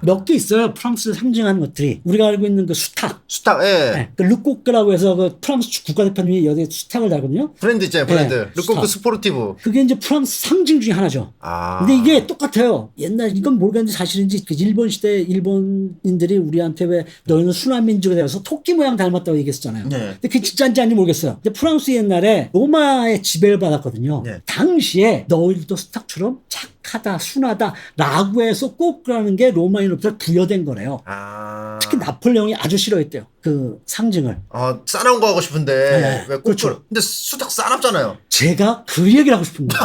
몇 개 있어요. 프랑스를 상징하는 것들이. 우리가 알고 있는 그 수탉. 수탉, 예. 네. 그 르꼬크라고 해서 그 프랑스 국가대표님이 여기 수탉을 달거든요. 브랜드 있잖아요, 브랜드. 네, 르꼬크 수탉. 스포르티브. 그게 이제 프랑스 상징 중에 하나죠. 근데 이게 똑같아요. 옛날 이건 모르겠는데 사실인지 그 일본 시대 일본인들이 우리한테 왜 너희는 순환민족에 대해서 토끼 모양 닮았다고 얘기했었잖아요. 네. 근데 그게 진짜인지 아닌지 모르겠어요. 근데 프랑스 옛날에 로마의 지배를 받았거든요. 네. 당시에 너희들도 스탁처럼 착하다, 순하다 라고 해서 꼭 그러는 게 로마인으로부터 부여된 거래요. 아. 특히 나폴레옹이 아주 싫어했대요. 그 상징을. 싸나운 거 하고 싶은데 네, 왜 꼭 그렇죠. 근데 수탉 싸납잖아요. 제가 그 얘기를 하고 싶은 거예요.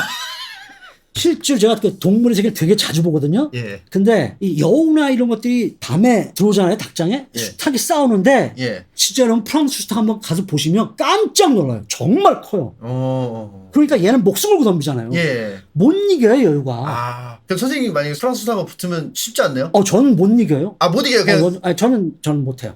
실제로 제가 그 동물의 세계를 되게 자주 보거든요. 예. 근데 이 여우나 이런 것들이 밤에 들어오잖아요, 닭장에. 예. 수탉이 싸우는데 예. 진짜 여러분 프랑스 수탉 한번 가서 보시면 깜짝 놀라요. 정말 커요. 그러니까 얘는 목숨 걸고 덤비잖아요. 예. 못 이겨요, 여우가. 아. 그럼 선생님이 만약에 프랑스 수탉하고 붙으면 쉽지 않네요? 저는 못 이겨요. 못 이겨요. 그냥 저는 못해요.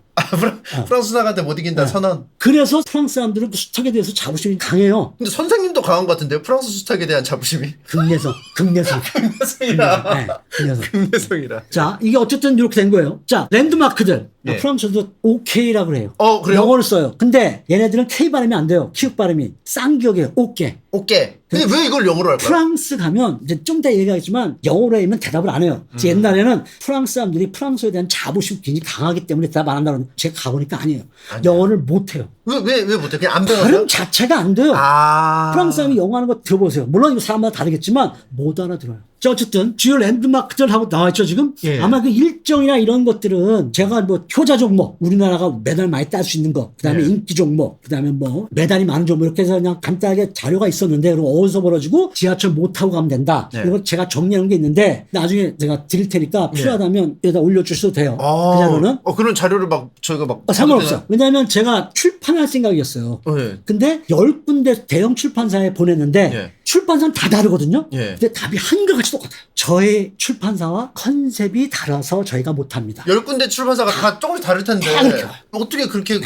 프랑스 수탉한테 못 이긴다 선언. 그래서 프랑스 사람들은 그 수탉에 대해서 자부심이 강해요. 근데 선생님도 강한 것 같은데요? 프랑스 수탉에 대한 자부심이. 극내성. 극내성이라. 네, 극내성. 극내성이라. 자, 이게 어쨌든 이렇게 된 거예요. 자, 랜드마크들. 예. 프랑스도 OK라고 해요. 그래요? 영어를 써요. 근데 얘네들은 K 발음이 안 돼요. 키읔 발음이. 쌍기역이에요. OK. 오케이. 근데 왜 이걸 영어로 할까요? 프랑스 가면 이제 좀 이따 얘기하겠지만 영어로 하면 대답을 안 해요. 옛날에는 프랑스 사람들이 프랑스에 대한 자부심이 굉장히 강하기 때문에 대답 안 한다고 하는데 제가 가보니까 아니에요. 영어를 못 해요. 왜 못해? 그냥 안 배워요? 발음 자체가 안 돼요. 프랑스 사람이 영어 하는 거 들어보세요. 물론 이거 사람마다 다르겠지만 못 알아들어요. 자, 어쨌든 주요 랜드마크들 하고 나와있죠 지금. 예. 아마 그 일정이나 이런 것들은 제가 뭐 효자 종목, 우리나라가 메달 많이 딸 수 있는 거, 그다음에 예. 인기 종목, 그다음에 뭐 메달이 많은 종목 이렇게 해서 그냥 간단하게 자료가 있었는데 그럼 어디서 벌어지고 지하철 못 타고 가면 된다. 예. 이거 제가 정리한 게 있는데 나중에 제가 드릴 테니까 필요하다면 여기다 올려주셔도 돼요. 그 자료는. 그런 자료를 저희가 상관없어요. 왜냐하면 제가 출판할 생각이었어요. 예. 근데 10군데 대형 출판사에 보냈는데 예. 출판사는 다 다르거든요. 예. 근데 답이 한결같이 똑같아요. 저의 출판사와 컨셉이 달라서 저희가 못합니다. 10군데 출판사가 다 조금씩 다를 텐데 다 그렇게 와요. 어떻게 그렇게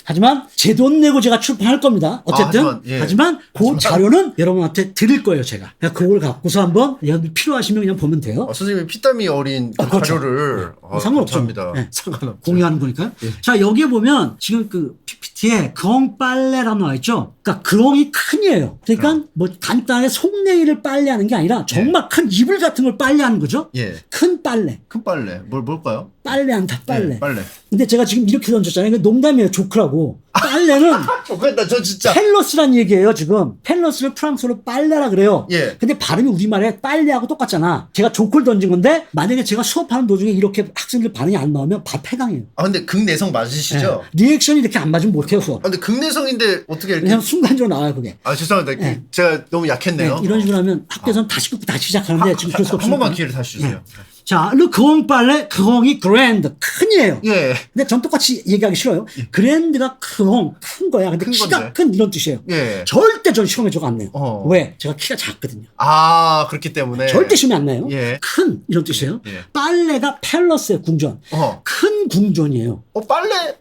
하지만 제 돈 내고 제가 출판할 겁니다. 어쨌든 하지만, 그 자료는 여러분한테 드릴 거예요. 제가 그걸 갖고서 한번 여러분 필요하시면 그냥 보면 돼요. 선생님이 피땀이 어린 그 그렇죠. 자료를 상관없죠. 감사합니다. 네. 상관없죠. 공유하는 거니까요. 자, 여기에 보면 지금 그 PPT에 그엉 빨래라고 나와 있죠. 그러니까 그엉이 큰이에요. 그러니까 뭐 간단하게 속내일을 빨래하는 게 아니라 정말 큰 이불 같은 걸 빨래하는 거죠. 예. 큰 빨래. 큰 빨래. 뭘까요? 빨래한다, 빨래. 예, 빨래. 근데 제가 지금 이렇게 던졌잖아요. 이거 농담이에요, 조크라고. 빨래는 좋겠다. 저 진짜. 펠러스란 얘기예요, 지금. 펠러스를 프랑스어로 빨래라 그래요. 예. 근데 발음이 우리말에 빨래하고 똑같잖아. 제가 조크를 던진 건데, 만약에 제가 수업하는 도중에 이렇게 학생들 반응이 안 나오면 밥 해강해요. 근데 극내성 맞으시죠? 리액션이 이렇게 안 맞으면 못해요, 수업. 근데 극내성인데 어떻게 이렇게. 그냥 순간적으로 나와요, 그게. 죄송합니다. 제가 너무 약했네요. 이런 식으로 하면 학교에서는 다시 끊고 다시 시작하는데 지금 그럴 수 한 없으니까. 번만 기회를 다시 주세요. 자, 르 그엉 빨래, 그엉이 그랜드, 큰이에요. 예. 근데 전 똑같이 얘기하기 싫어요. 그랜드가 그엉, 큰 거야. 근데 큰 키가 건데. 큰 이런 뜻이에요. 예. 절대 전 시험에 저거 안 내요. 왜? 제가 키가 작거든요. 그렇기 때문에. 절대 시험에 안 내요. 예. 큰 이런 뜻이에요. 예. 빨래가 팰러스의 궁전. 큰 궁전이에요. 빨래.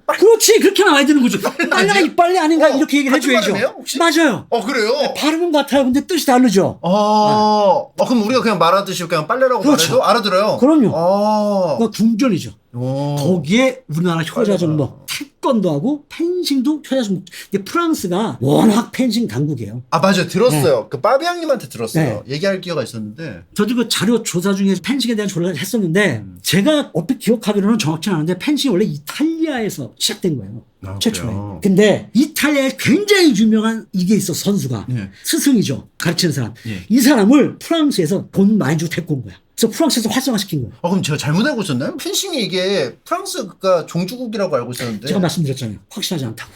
그렇지, 그렇게 나와야 되는 거죠. 빨래가 이 빨래 아닌가 이렇게 얘기를 같은 해줘야죠. 발음이에요, 혹시? 맞아요. 그래요? 발음은 같아요. 근데 뜻이 다르죠. 그럼 우리가 그냥 말하듯이 그냥 빨래라고 그렇죠. 말해도 알아들어요? 그럼요. 그 궁전이죠. 오. 거기에 우리나라 효자 종목 태권도 하고 펜싱도 효자 종목. 근데 프랑스가 워낙 펜싱 강국이에요. 맞아요. 들었어요. 그 빠비앙님한테 들었어요. 네. 얘기할 기회가 있었는데. 저도 그 자료 조사 중에 펜싱에 대한 조사를 했었는데 제가 얼핏 기억하기로는 정확치 않은데 펜싱이 원래 이탈리아에서 시작된 거예요. 최초에. 그래요? 근데 이탈리아에 굉장히 유명한 이게 있어 선수가 예. 스승이죠. 가르치는 사람. 예. 이 사람을 프랑스에서 돈 많이 주고 데리고 온 거야. 그래서 프랑스에서 활성화시킨 거예요. 그럼 제가 잘못 알고 있었나요? 펜싱이 이게 프랑스가 종주국이라고 알고 있었는데. 제가 말씀드렸잖아요. 확실하지 않다고.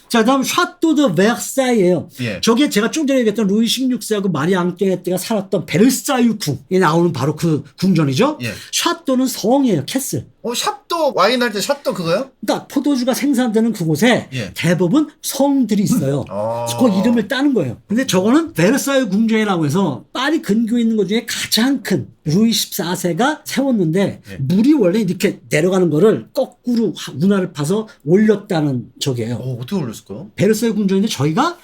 자, 다음 샤또 드 베르사유예요. 예. 저게 제가 좀 전에 얘기했던 루이 16세하고 마리 앙뚜아네트가 살았던 베르사유 궁에 나오는 바로 그 궁전이죠. 예. 샤또는 성이에요. 캐슬. 샷도 와인 할 때 샷도 그거요? 그러니까 포도주가 생산되는 그곳에 예. 대부분 성들이 있어요. 그래서 그 이름을 따는 거예요. 근데 저거는 베르사유 궁전이라고 해서 파리 근교에 있는 것 중에 가장 큰 루이 14세가 세웠는데 예. 물이 원래 이렇게 내려가는 거를 거꾸로 운하를 파서 올렸다는 적이에요. 어떻게 올렸을까요? 베르사유 궁전인데 저희가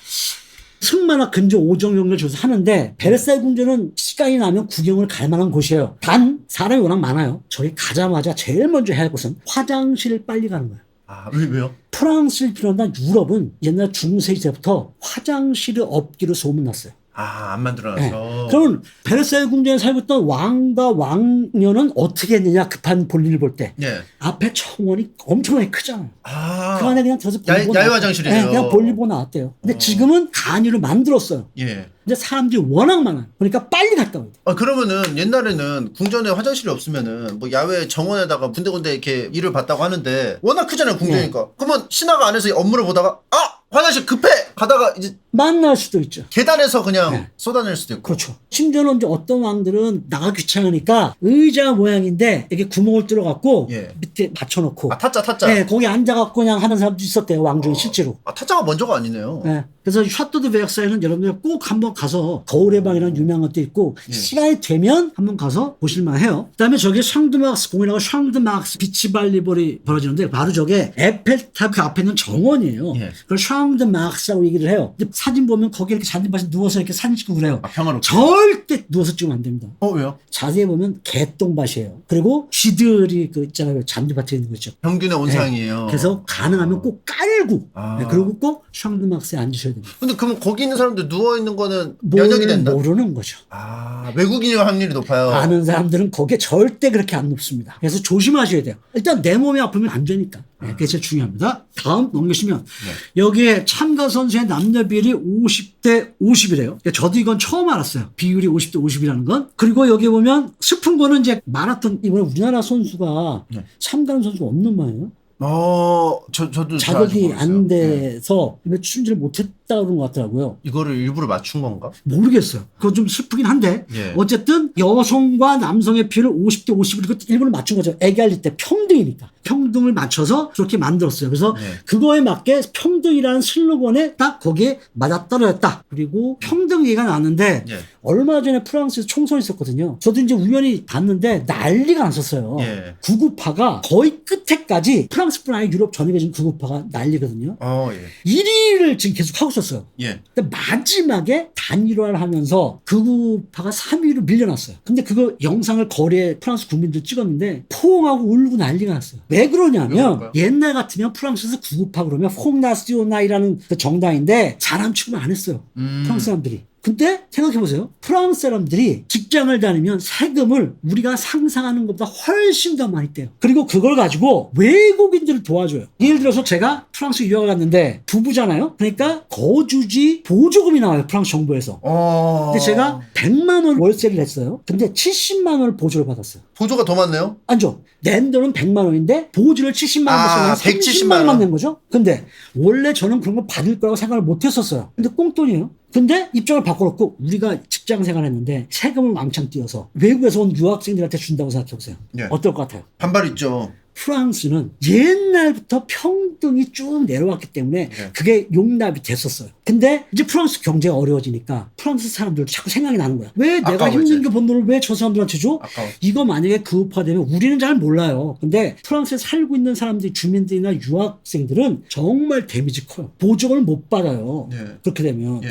승마나 근조 오정용을 줘서 하는데 베르사유 궁전은 시간이 나면 구경을 갈 만한 곳이에요. 단 사람이 워낙 많아요. 저희 가자마자 제일 먼저 해야 할 것은 화장실을 빨리 가는 거예요. 왜요? 프랑스를 비롯한 유럽은 옛날 중세 시대부터 화장실이 없기로 소문났어요. 아, 안 만들어놔서. 그러면 베르사유 궁전에 살고 있던 왕과 왕녀는 어떻게 했느냐, 급한 볼일을 볼 때. 예. 앞에 청원이 엄청나게 크잖아요. 아. 그 안에 그냥 들어서 볼일 보고 야외 나왔대요. 화장실이에요. 그냥 볼일 보고 나왔대요. 근데 지금은 간이로 만들었어요. 예. 근데 사람들이 워낙 많아요. 그러니까 빨리 갔다 와야 돼. 그러면은 옛날에는 궁전에 화장실이 없으면은 뭐 야외 정원에다가 군데군데 이렇게 일을 봤다고 하는데 워낙 크잖아요, 궁전이니까. 그러면 신하가 안에서 업무를 보다가 화장실 급해! 가다가 이제 만날 수도 있죠. 계단에서 그냥 쏟아낼 수도 있고. 그렇죠. 심지어는 이제 어떤 왕들은 나가 귀찮으니까 의자 모양인데 이게 구멍을 뚫어갖고 예. 밑에 받쳐놓고. 타짜. 네, 거기 앉아갖고 그냥 하는 사람도 있었대요, 왕 중에 실제로. 타짜가 먼저가 아니네요. 네. 그래서 샤토드 베르사유는 여러분들 꼭 한번 가서 거울의 방이라는 유명한 것도 있고 시간이 되면 한번 가서 보실만 해요. 그다음에 저기 샹드막스 공이라고 샹드막스 비치 발리볼이 벌어지는데 바로 저게 에펠탑 그 앞에 있는 정원이에요. 예. 그걸 샹드막스라고 얘기를 해요. 근데 사진 보면 거기 이렇게 잔디밭에 누워서 이렇게 사진 찍고 그래요. 평화롭게. 절대 누워서 찍으면 안 됩니다. 왜요? 자세히 보면 개똥밭이에요. 그리고 쥐들이 그 있잖아요. 잔디밭에 있는 거 있죠. 평균의 온상이에요. 그래서 가능하면 꼭 깔고 아. 그리고 꼭 샹드막스에 앉으셔야 됩니다. 근데 그럼 거기 있는 사람들 누워있는 거는 면역이 된다? 모르는 거죠. 외국인일 확률이 높아요. 아는 사람들은 거기에 절대 그렇게 안 높습니다. 그래서 조심하셔야 돼요. 일단 내 몸이 아프면 안 되니까. 그게 제일 중요합니다. 다음 넘기시면 여기에 참가 선수의 남녀 비율이 50대 50이래요. 저도 이건 처음 알았어요. 비율이 50대 50이라는 건. 그리고 여기 보면 슬픈 거는 이제 마라톤 이번에 우리나라 선수가 참가하는 선수가 없는 모양이에요. 저도 자격이 안 돼서 출전을 못했다 그런 것 같더라고요. 이거를 일부러 맞춘 건가? 모르겠어요. 그거 좀 슬프긴 한데 예. 어쨌든 여성과 남성의 비율을 50대 50으로 일부러 맞춘 거죠. 애기할 때 평등이니까. 평등을 맞춰서 그렇게 만들었어요. 그래서 그거에 맞게 평등이라는 슬로건에 딱 거기에 맞아떨어졌다. 그리고 평등 얘기가 나왔는데 얼마 전에 프랑스에서 총선이 있었거든요. 저도 이제 우연히 봤는데 난리가 났었어요. 구구파가 거의 끝에까지 프랑스뿐 아니라 유럽 전역에 지금 구구파가 난리거든요. 1위를 지금 계속 하고 있었어요. 근데 마지막에 단일화를 하면서 구구파가 3위로 밀려났어요. 근데 그거 영상을 거리에 프랑스 국민들 찍었는데 포옹하고 울고 난리가 났어요. 왜 그러냐면 옛날 같으면 프랑스에서 구구파 그러면 퐁나시오나이라는 그 정당인데 사람 취급을 안 했어요. 프랑스 사람들이. 근데 생각해보세요. 프랑스 사람들이 직장을 다니면 세금을 우리가 상상하는 것보다 훨씬 더 많이 떼요. 그리고 그걸 가지고 외국인들을 도와줘요. 예를 들어서 제가 프랑스 유학을 갔는데 부부잖아요. 그러니까 거주지 보조금이 나와요. 프랑스 정부에서. 근데 제가 100만 원 월세를 냈어요. 근데 70만 원을 보조를 받았어요. 보조가 더 많네요? 아니죠. 낸 돈은 100만 원인데 보조를 70만 원 내서 170만 30만 원만 낸 거죠. 근데 원래 저는 그런 거 받을 거라고 생각을 못 했었어요. 근데 꽁돈이에요. 근데 입장을 바꿔놓고 우리가 직장 생활했는데 세금을 왕창 띄어서 외국에서 온 유학생들한테 준다고 생각해보세요. 어떨 것 같아요? 반발 있죠. 프랑스는 옛날부터 평등이 쭉 내려왔기 때문에 그게 용납이 됐었어요. 근데 이제 프랑스 경제가 어려워지니까 프랑스 사람들도 자꾸 생각이 나는 거야. 왜 내가 힘든 게 번 돈을 왜 저 사람들한테 줘? 이거 만약에 구급화되면 우리는 잘 몰라요. 근데 프랑스에 살고 있는 사람들이 주민들이나 유학생들은 정말 데미지 커요. 보조금을 못 받아요. 그렇게 되면.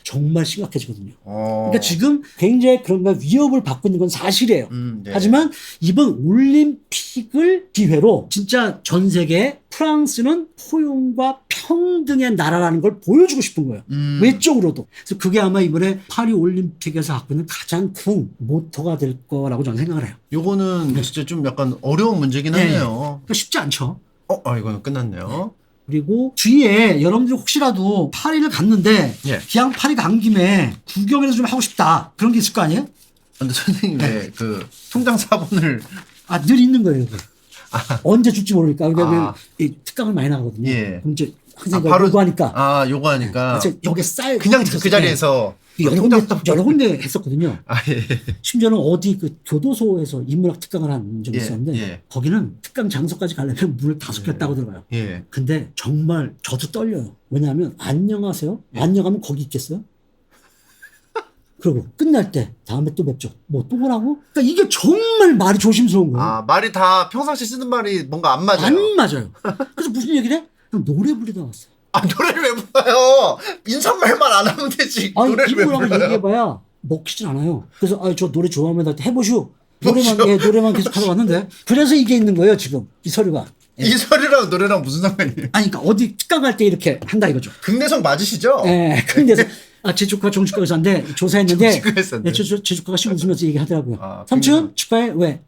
정말 심각해지거든요. 그러니까 지금 굉장히 그런 위협을 받고 있는 건 사실이에요. 하지만 이번 올림픽을 기회로 진짜 전 세계에 프랑스는 포용과 평등의 나라라는 걸 보여주고 싶은 거예요. 외적으로도. 그래서 그게 아마 이번에 파리 올림픽에서 갖고 있는 가장 큰 모토가 될 거라고 저는 생각을 해요. 요거는 진짜 좀 약간 어려운 문제긴 하네요. 그러니까 쉽지 않죠. 이거는 끝났네요. 그리고 뒤에 여러분들 혹시라도 파리를 갔는데 그냥 파리 간 김에 구경이라도 좀 하고 싶다. 그런 게 있을 거 아니에요? 근데 선생님 왜 그 통장 4번을 늘 있는 거예요. 언제 줄지 모르니까. 그러니까 이 특강을 많이 나가거든요. 그럼 이제 항상 바로 요구하니까. 요구하니까. 여기 쌓여. 그냥 그 자리에서. 여러 군데 했었거든요. 예. 심지어는 어디 그 교도소에서 인문학 특강을 한 적이 있었는데 거기는 특강 장소까지 가려면 문을 5개 따고 들어가요. 근데 정말 저도 떨려요. 왜냐하면 안녕하세요. 안녕하면 거기 있겠어요? 그리고 끝날 때 다음에 또 뵙죠. 뭐 또 뭐라고? 그러니까 이게 정말 말이 조심스러운 거예요. 말이 다 평상시 쓰는 말이 뭔가 안 맞아요. 안 맞아요. 그래서 무슨 얘기를 해? 그냥 노래 부르다 왔어요. 노래를 왜 불러요? 인사말만 안 하면 되지. 노래를 왜 이거라고 불러요? 얘기해봐야 먹히진 않아요. 그래서 저 노래 좋아하면 나한테 해보시오. 노래만 계속 하러 왔는데. 그래서 이게 있는 거예요, 지금. 이 서류가. 이 서류랑 노래랑 무슨 상관이에요? 그러니까 어디 특강 갈 때 이렇게 한다 이거죠. 극내성 맞으시죠? 네, 근데서 제 조카 정치과 의사인데 조사했는데 정치과 의사인데. 제 조카가 씩 웃으면서 얘기하더라고요. 아, 삼촌 축하해. 왜?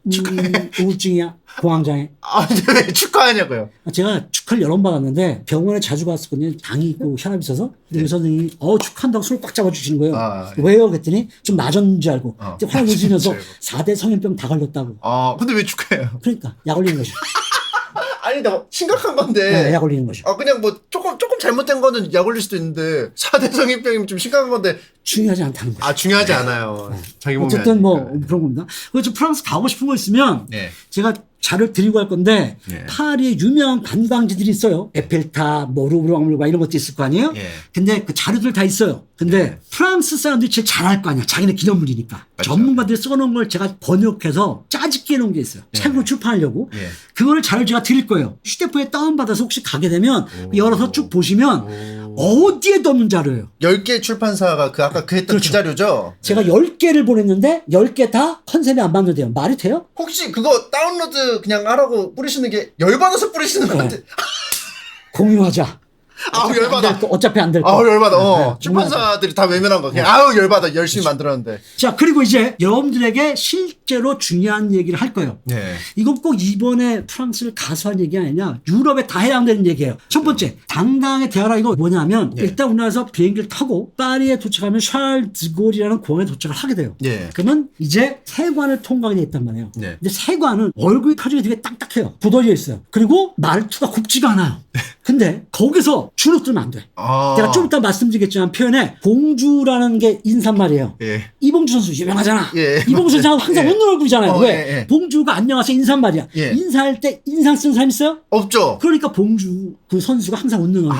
우울증이야. 공황장애. 근데 왜 축하하냐고요? 제가 축하를 여러 번 받았는데 병원에 자주 갔었거든요. 당이 있고 혈압이 있어서. 근데 의사 선생님이 축하한다고 손을 꽉 잡아주시는 거예요. 예. 왜요? 그랬더니 좀 낮은 줄 알고. 이제 화를 내시면서 낮은 줄 4대 성인병 다 걸렸다고. 근데 왜 축하해요? 그러니까 약 올리는 거죠. 아니, 나 심각한 건데. 네, 약 올리는 거죠. 그냥 뭐 조금 잘못된 거는 약 올릴 수도 있는데 4대 성인병이면 좀 심각한 건데. 중요하지 않다는 거죠. 중요하지 않아요. 자기 몸이 어쨌든 뭐 아니니까. 그런 겁니다. 그래서 프랑스 가고 싶은 거 있으면 네. 제가 자료를 드리고 갈 건데 네. 파리에 유명한 관광지들이 있어요. 에펠탑, 뭐 루브르 박물관 이런 것도 있을 거 아니에요. 예. 근데 그 자료들 다 있어요. 근데 네. 프랑스 사람들이 제일 잘할 거 아니야. 자기네 기념물이니까. 맞죠. 전문가들이 써놓은 걸 제가 번역해서 짜집게 해놓은 게 있어요. 네. 책으로 출판하려고. 예. 그거를 자료 제가 드릴 거예요. 휴대폰에 다운받아서 혹시 가게 되면 열어서 쭉 보시면 어디에도 없는 자료예요. 10개 출판사가 아까 했던 그렇죠. 그 자료죠? 제가 10개를 보냈는데 10개 다 컨셉이 안 맞는데요. 말이 돼요? 혹시 그거 다운로드 그냥 하라고 뿌리시는 게 열받아서 뿌리시는 것 같아. 공유하자. 열받아. 어차피 안 될 거. 열받아. 네, 출판사들이 다 외면한 거. 그냥 열받아. 열심히 만들었는데. 자, 그리고 이제 여러분들에게 실제로 중요한 얘기를 할 거예요. 네. 이건 꼭 이번에 프랑스를 가서 한 얘기 아니냐. 유럽에 다 해당되는 얘기예요. 첫 번째, 당당하게 대하라. 이거 뭐냐면 네. 일단 우리나라에서 비행기를 타고 파리에 도착하면 샬 드골이라는 공항에 도착을 하게 돼요. 네. 그러면 이제 세관을 통과하게 돼 있단 말이에요. 네. 근데 세관은 얼굴이 표정이 되게 딱딱해요. 굳어져 있어요. 그리고 말투가 곱지가 않아요. 근데 거기서 주눅 들면 안 돼. 제가 좀 이따 말씀드리겠지만 표현에 봉주라는 게 인사말이에요. 예. 이봉주 선수 유명하잖아. 예. 이봉주 선수 항상 예. 웃는 얼굴이잖아요. 왜? 예. 봉주가 안녕하세요 인사말이야. 예. 인사할 때 인상 쓰는 사람 있어요? 없죠. 그러니까 봉주 그 선수가 항상 웃는 얼굴.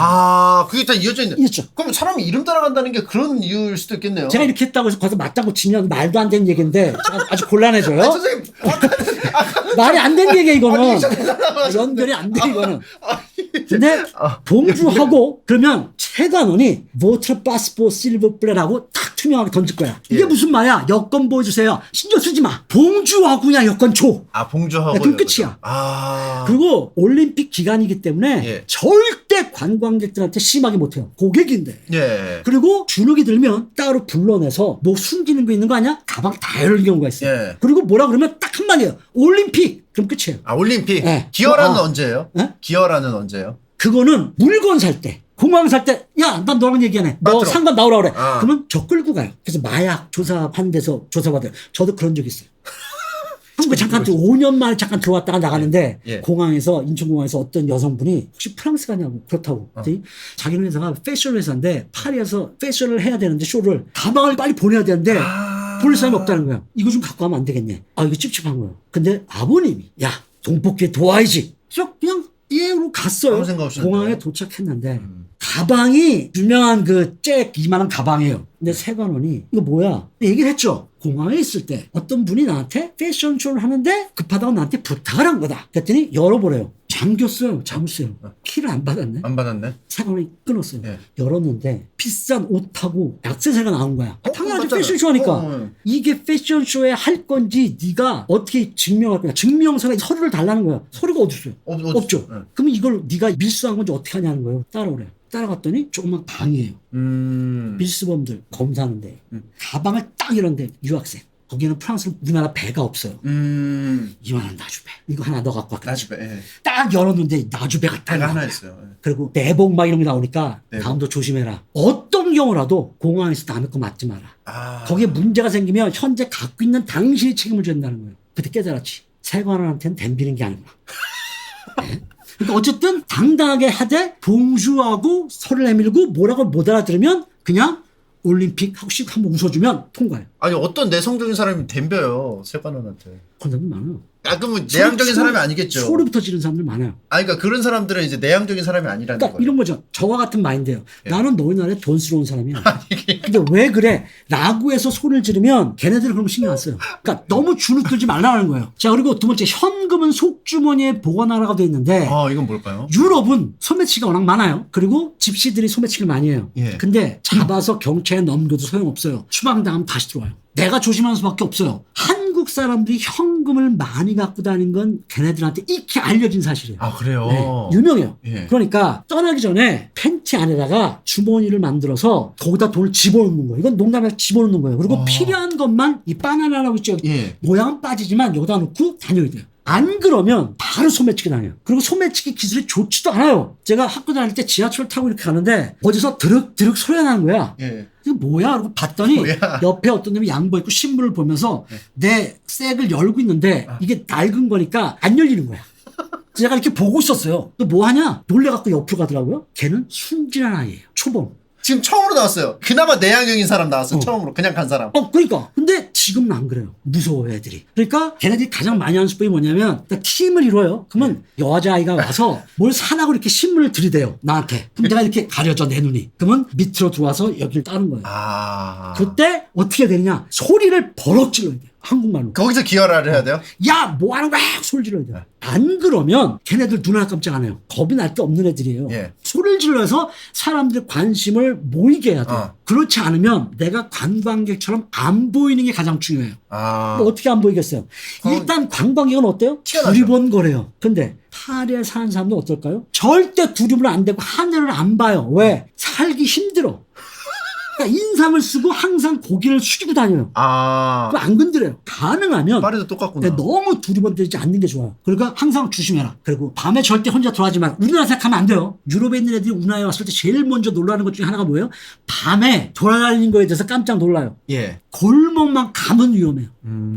그게 다 이어져 있는. 있죠. 그럼 사람이 이름 따라간다는 게 그런 이유일 수도 있겠네요. 제가 이렇게 했다고 해서 거기서 맞다고 치면 말도 안 되는 얘기인데 제가 아주 곤란해져요. 선생님, 말이 안 되는 얘기야 이거는. 아니, 저 연결이 안 돼 이거는. 근데 봉주하고 그러면 세관원이 보트 파스포 실버플레라고 탁 투명하게 던질 거야. 이게 예. 무슨 말이야? 여권 보여주세요. 신경 쓰지 마. 봉주하고 그냥 여권 줘. 봉주하고. 그럼 끝이야. 그리고 올림픽 기간이기 때문에 예. 절대 관광객들한테 심하게 못해요. 고객인데. 예. 그리고 주눅이 들면 따로 불러내서 뭐 숨기는 거 있는 거 아니야? 가방 다 열는 경우가 있어요. 예. 그리고 뭐라 그러면 딱 한마디예요. 올림픽. 그럼 끝이에요. 올림픽. 네. 기어라는 언제예요? 네? 기어라는 언제예요? 그거는 물건 살 때. 공항 살 때, 야, 난 너랑 얘기하네. 너 맞죠? 상관 나오라 그래. 아. 그러면 저 끌고 가요. 그래서 마약 조사하는 데서 조사받아요. 저도 그런 적 있어요. 한국에 잠깐 5년 만에 잠깐 들어왔다가 나가는데 예. 공항에서 인천공항에서 어떤 여성분이 혹시 프랑스 가냐고 그렇다고 그랬더니 자기는 회사가 패션 회사인데 파리에서 패션을 해야 되는데 쇼를 가방을 빨리 보내야 되는데 보낼 사람이 없다는 거야. 이거 좀 갖고 가면 안 되겠네. 이거 찝찝한 거예요. 근데 아버님이 야 동포께 도와야지. 그래서 그냥 예로 갔어요. 아무 생각 없이 공항에 했는데. 도착했는데 가방이 유명한 그 잭 이만한 가방이에요. 근데 세관원이 이거 뭐야? 얘기를 했죠. 공항에 있을 때 어떤 분이 나한테 패션쇼를 하는데 급하다고 나한테 부탁을 한 거다. 그랬더니 열어보래요. 잠겼어요. 잠수요. 키를 안 받았네. 안 받았네. 세관원이 끊었어요. 예. 열었는데 비싼 옷하고 액세서리가 나온 거야. 당연하지 맞잖아요. 패션쇼 하니까. 예. 이게 패션쇼에 할 건지 네가 어떻게 증명할 거냐. 증명서에 서류를 달라는 거야. 서류가 어디 있어요? 없죠. 예. 그러면 이걸 네가 밀수한 건지 어떻게 하냐는 거예요. 따라오래요. 따라갔더니 조그만 방이에요. 밀수범들 검사하는데 가방을 딱 이런데 유학생. 거기는 프랑스 우리나라 배가 없어요. 이만한 나주배. 이거 하나 너 갖고 왔겠지. 나주배. 예. 딱 열었는데 나주배가 딱 배가 하나 나와요. 있어요. 예. 그리고 내복 막 이런 게 나오니까 내복. 다음도 조심해라. 어떤 경우라도 공항에서 남의 거 맞지 마라. 거기에 문제가 생기면 현재 갖고 있는 당신이 책임을 져야 된다는 거예요. 그때 깨달았지. 세관원한테는 덤비는 게 아니구나. 네. 그러니까 어쨌든 당당하게 하되 봉주하고 서를 내밀고 뭐라고 못 알아들으면 그냥 올림픽 하고 씩 한번 웃어주면 통과해요. 아니 어떤 내성적인 사람이 덤벼요 세관원한테. 그런 사람들 많아요. 그러면 내향적인 사람이 아니겠죠. 소리부터 지르는 사람들 많아요. 그러니까 그런 사람들은 이제 내향적인 사람이 아니라는 그러니까 거예요. 이런 거죠. 저와 같은 마인드예요. 예. 나는 너희 나라에 돈스러운 사람이야. 근데 왜 그래? 라고 해서 소리를 지르면 걔네들은 그런 거 신경 안 써요. 그러니까 너무 주눅 들지 말라는 거예요. 자, 그리고 두 번째, 현금은 속주머니에 보관하라가 돼 있는데 이건 뭘까요? 유럽은 소매치기가 워낙 많아요. 그리고 집시들이 소매치기를 많이 해요. 예. 근데 잡아서 경찰에 넘겨도 소용없어요. 추방당하면 다시 들어와요. 내가 조심하는 수밖에 없어요. 한국 중국 사람들이 현금을 많이 갖고 다닌 건 걔네들한테 익히 알려진 사실이에요. 아, 그래요? 네, 유명해요. 예. 그러니까 떠나기 전에 팬티 안에다가 주머니를 만들어서 거기다 돈을 집어넣는 거예요. 이건 농담에서 집어넣는 거예요. 그리고 필요한 것만 이 바나나라고 있죠. 예. 모양은 빠지지만 여기다 놓고 다녀야 돼요. 안 그러면 바로 소매치기 당해요. 그리고 소매치기 기술이 좋지도 않아요. 제가 학교 다닐 때 지하철 타고 이렇게 가는데 어디서 드륵드륵 소리가 나는 거야. 예. 이거 뭐야? 그러고 봤더니 뭐야? 옆에 어떤 놈이 양보 입고 신문을 보면서 내 색을 열고 있는데 이게 낡은 거니까 안 열리는 거야. 제가 이렇게 보고 있었어요. 너 뭐 하냐? 놀래갖고 옆으로 가더라고요. 걔는 순진한 아이예요. 초범. 지금 처음으로 나왔어요. 그나마 내향형인 사람 나왔어요. 처음으로. 그냥 간 사람. 그러니까. 근데 지금은 안 그래요. 무서워, 애들이. 그러니까 걔네들이 가장 많이 하는 수법이 뭐냐면, 그러니까 팀을 이뤄요. 그러면 여자아이가 와서 뭘 사라고 이렇게 신문을 들이대요. 나한테. 그럼 내가 이렇게 가려져, 내 눈이. 그러면 밑으로 들어와서 여기를 따는 거예요. 아. 그때 어떻게 되느냐? 소리를 버럭 질러야 돼요. 한국말로. 거기서 기어라를 해야 돼요? 야, 뭐 하는 거야? 소리 질러야 돼요. 안 그러면 걔네들 눈 하나 깜짝 안 해요. 겁이 날 게 없는 애들이에요. 예. 소리를 질러서 사람들의 관심을 모이게 해야 돼요. 그렇지 않으면 내가 관광객처럼 안 보이는 게 가장 중요해요. 아. 뭐 어떻게 안 보이겠어요? 일단 관광객은 어때요? 튀어나죠. 두리번거려요. 근데 파리에 사는 사람도 어떨까요? 절대 두리번 안 되고 하늘을 안 봐요. 왜? 살기 힘들어. 그러니까 인상을 쓰고 항상 고개를 숙이고 다녀요. 아. 그거 안 건드려요. 가능하면 파리도 똑같구나. 너무 두리번거리지 않는 게 좋아요. 그러니까 항상 조심해라. 그리고 밤에 절대 혼자 돌아가지 마. 우리나라 생각하면 안 돼요. 유럽에 있는 애들이 우리나라에 왔을 때 제일 먼저 놀라는 것 중에 하나가 뭐예요? 밤에 돌아다니는 거에 대해서 깜짝 놀라요. 예. 골목만 가면 위험해요.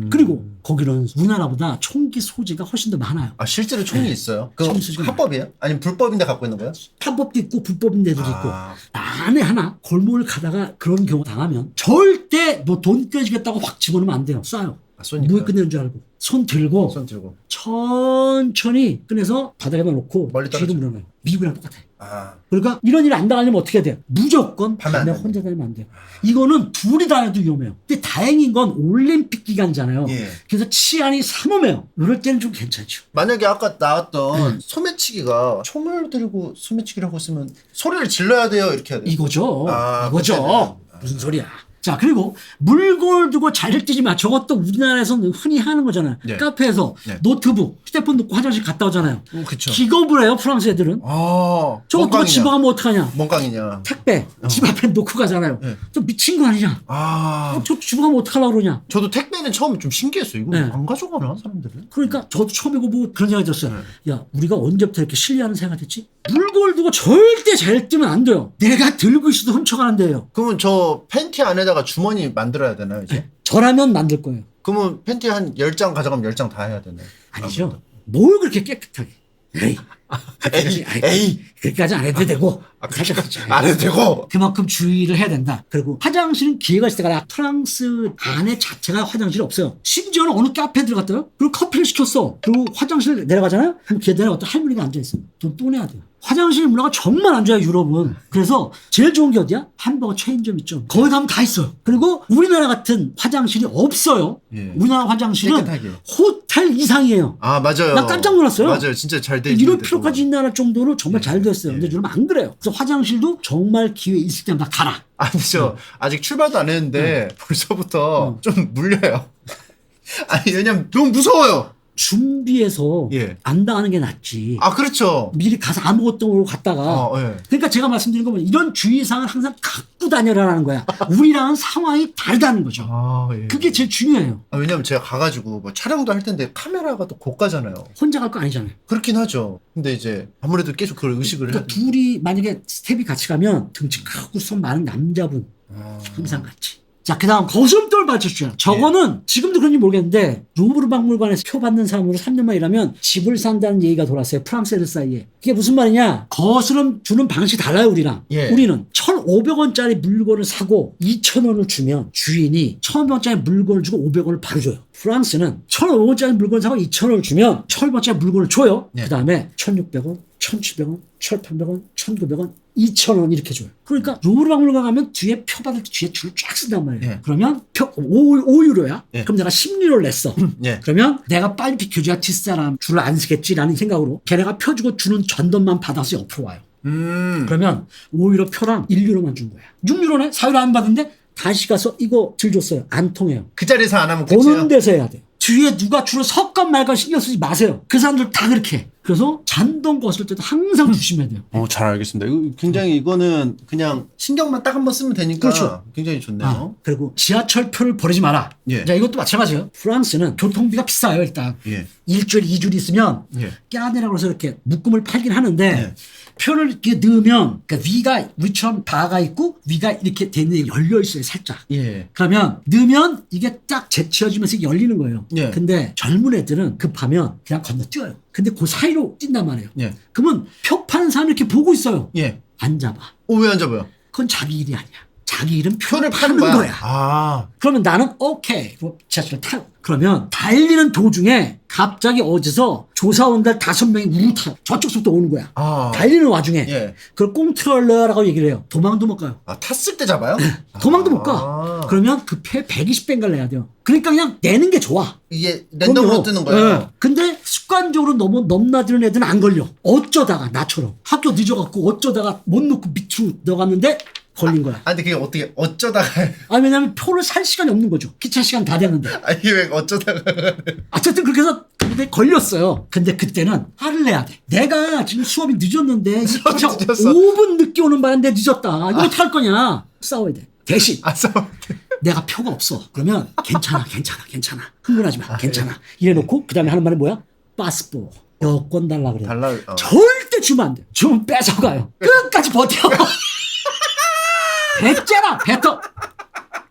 그리고 거기는 우리나라보다 총기 소지가 훨씬 더 많아요. 아, 실제로 총이 있어요? 그거 총기 소지가 합법이에요? 아니면 불법인데 갖고 있는 거예요? 합법도 있고 불법인 데도 있고. 아. 안에 하나 골목을 가다가 그런 경우 당하면 절대 뭐 돈 떼주겠다고 확 집어넣으면 안 돼요. 쏴요. 아, 쏘니까. 무에 끝내는 줄 알고. 손 들고 손 들고. 천천히 꺼내서 바닥에다 놓고 멀리 뒤로 떨어져. 물어놔요. 미국이랑 똑같아요. 아. 그러니까 이런 일이 안 당하려면 어떻게 해야 돼요? 무조건 밤에 안 밤에 다니는 혼자 다니면 안 돼요. 이거는 둘이 다녀도 위험해요. 근데 다행인 건 올림픽 기간이잖아요. 예. 그래서 치안이 삼엄해요. 이럴 때는 좀 괜찮죠. 만약에 아까 나왔던 소매치기가 총을 들고 소매치기를 하고 있으면 소리를 질러야 돼요? 이렇게 해야 돼요? 이거죠. 아, 이거죠. 그때는. 무슨 소리야. 자, 그리고 물건을 두고 자리를 뛰지 마. 저것도 우리나라에서는 흔히 하는 거잖아요. 네. 카페에서 네. 노트북, 휴대폰 놓고 화장실 갔다 오잖아요. 그쵸. 기겁을 해요, 프랑스 애들은. 아. 저거 두고 집 가면 어떡하냐. 멍깡이냐. 택배, 집 앞에 놓고 가잖아요. 네. 좀 미친 거 아니냐. 아. 저 집에 가면 어떡하려고 그러냐. 저도 택배는 처음에 좀 신기했어요. 이거 네. 안 가져가나, 사람들은? 그러니까 저도 처음에 그거 보고 그런 생각이 들었어요. 네. 야, 우리가 언제부터 이렇게 신뢰하는 생각이 됐지? 물건을 두고 절대 잘 뜨면 안 돼요. 내가 들고 있어도 훔쳐가는 데예요. 그러면 저 팬티 안에다가 주머니 만들어야 되나요, 이제? 저라면 만들 거예요. 그러면 팬티 한 10장 가져가면 10장 다 해야 되나요? 아니죠. 뭘 그렇게 깨끗하게. 에이. 에이. 그렇게까지 안 해도 되고. 안 해도 되고. 그만큼 주의를 해야 된다. 그리고 화장실은 기회가 있을 때가 프랑스 안에 자체가 화장실이 없어요. 심지어는 어느 카페에 들어갔더라. 그리고 커피를 시켰어. 그리고 화장실 내려가잖아요. 그럼 걔네에 어떤 할머니가 앉아있어요. 돈 또 내야 돼요. 화장실 문화가 정말 안 좋아요, 유럽은. 그래서 제일 좋은 게 어디야? 햄버거 체인점 있죠. 거기 가면 다 있어요. 그리고 우리나라 같은 화장실이 없어요. 예. 우리나라 화장실은 깨끗하게. 호텔 이상이에요. 아, 맞아요. 나 깜짝 놀랐어요. 맞아요. 진짜 잘 돼 있는데. 이럴 필요까지 있나 할 정도로 정말 잘 됐어요. 근데 요즘 안 그래요. 그래서 화장실도 정말 기회 있을 때마다 가라. 아니죠. 아직 출발도 안 했는데 벌써부터 좀 물려요. 아니, 왜냐면 너무 무서워요. 준비해서 예. 안 당하는 게 낫지. 아, 그렇죠. 미리 가서 아무것도 모르고 갔다가. 예. 그러니까 제가 말씀드린 건 이런 주의사항을 항상 갖고 다녀라라는 거야. 우리랑은 상황이 다르다는 거죠. 아, 예. 그게 제일 중요해요. 아, 왜냐면 제가 가가지고 뭐 촬영도 할 텐데 카메라가 또 고가잖아요. 혼자 갈 거 아니잖아요. 그렇긴 하죠. 근데 이제 아무래도 계속 그걸 의식을 해야 그러니까 둘이 만약에 스텝이 같이 가면 등치 크고 손 많은 남자분 항상 같이. 자, 그 다음 거슴돌 발전주야. 저거는 지금도 그런지 모르겠는데 루브르 박물관에서 표 받는 사람으로 3년만 일하면 집을 산다는 얘기가 돌았어요. 프랑스 애들 사이에. 그게 무슨 말이냐. 거스름 주는 방식이 달라요, 우리랑. 예. 우리는 1,500원짜리 물건을 사고 2,000원을 주면 주인이 1,000원짜리 물건을 주고 500원을 바로 줘요. 프랑스는 1,500원짜리 물건을 사고 2,000원을 주면 1,000원짜리 물건을 줘요. 예. 그 다음에 1,600원, 1,700원, 1,800원, 1,900원, 2,000원 이렇게 줘요. 그러니까 루브르 박물관 가면 뒤에 표 받을 때 뒤에 줄을 쫙 쓴단 말이에요. 예. 그러면 표 5유로야. 예. 그럼 내가 10유로를 냈어. 예. 그러면 내가 빨리 비켜줘야 뒷사람 줄을 안 쓰겠지라는 생각으로 걔네가 표 주고 주는 전돈만 받아서 옆으로 와요. 그러면 5유로 표랑 1유로만 준 거야. 6유로네? 4유로 안 받은데 다시 가서 이거 줄 줬어요. 안 통해요. 그 자리에서 안 하면 보는 끝이에요. 데서 해야 돼요. 주위에 누가 주로 섞건 말건 신경 쓰지 마세요. 그 사람들 다 그렇게 해. 그래서 잔동 거슬 때도 항상 조심해야 돼요. 잘 알겠습니다. 이거 굉장히 이거는 그냥 신경만 딱 한번 쓰면 되니까 그렇죠. 굉장히 좋네요. 그리고 지하철표를 버리지 마라. 예. 자, 이것도 마찬가지예요. 프랑스는 교통비가 비싸요, 일단. 예. 일주일, 2주일 있으면 예. 깨아내라고 해서 이렇게 묶음을 팔긴 하는데 예. 표를 이렇게 넣으면 그러니까 위가 위처럼 바가 있고 위가 이렇게 돼 있는 게 열려 있어요, 살짝. 예. 그러면 넣으면 이게 딱 재치어지면서 열리는 거예요. 예. 근데 젊은 애들은 급하면 그냥 건너뛰어요. 근데 그 사이로 뛴단 말이에요. 예. 그러면 표 파는 사람이 이렇게 보고 있어요. 예. 안 잡아. 왜 안 잡아요? 그건 자기 일이 아니야. 자기 일은 표를 표를 파는 파는 거야. 거야. 아. 그러면 나는 오케이. 그럼 지하철 타고. 그러면 달리는 도중에 갑자기 어디서 조사원들 5명이 우르타 저쪽서부터 오는 거야. 아. 달리는 와중에. 예. 그걸 꽁트롤러라고 얘기를 해요. 도망도 못 가요. 탔을 때 잡아요? 도망도 못 아. 가. 그러면 그 표 120배인가를 내야 돼요. 그러니까 그냥 내는 게 좋아. 이게 랜덤으로 그럼요. 뜨는 거예요. 예. 근데 습관적으로 너무 넘나드는 애들은 안 걸려. 어쩌다가 나처럼 학교 늦어갖고 어쩌다가 못 놓고 밑으로 들어갔는데 걸린 거야. 근데 그게 어떻게 어쩌다가 왜냐면 표를 살 시간이 없는 거죠. 기차 시간 다 됐는데. 이게 왜 어쩌다가 어쨌든 그렇게 해서 근데 걸렸어요. 근데 그때는 화를 내야 돼. 내가 지금 수업이 늦었는데 이 기차 늦었어. 5분 늦게 오는 바람에 늦었다. 이거 어떡할 거냐. 싸워야 돼. 대신 싸워. 내가 표가 없어. 그러면 괜찮아. 흥분하지 마. 괜찮아. 이래놓고 그 다음에 하는 말은 뭐야? 빠스포. 여권 달라 그래. 절대 주면 안 돼. 주면 뺏어가요. 끝까지 버텨. 뱉잖아.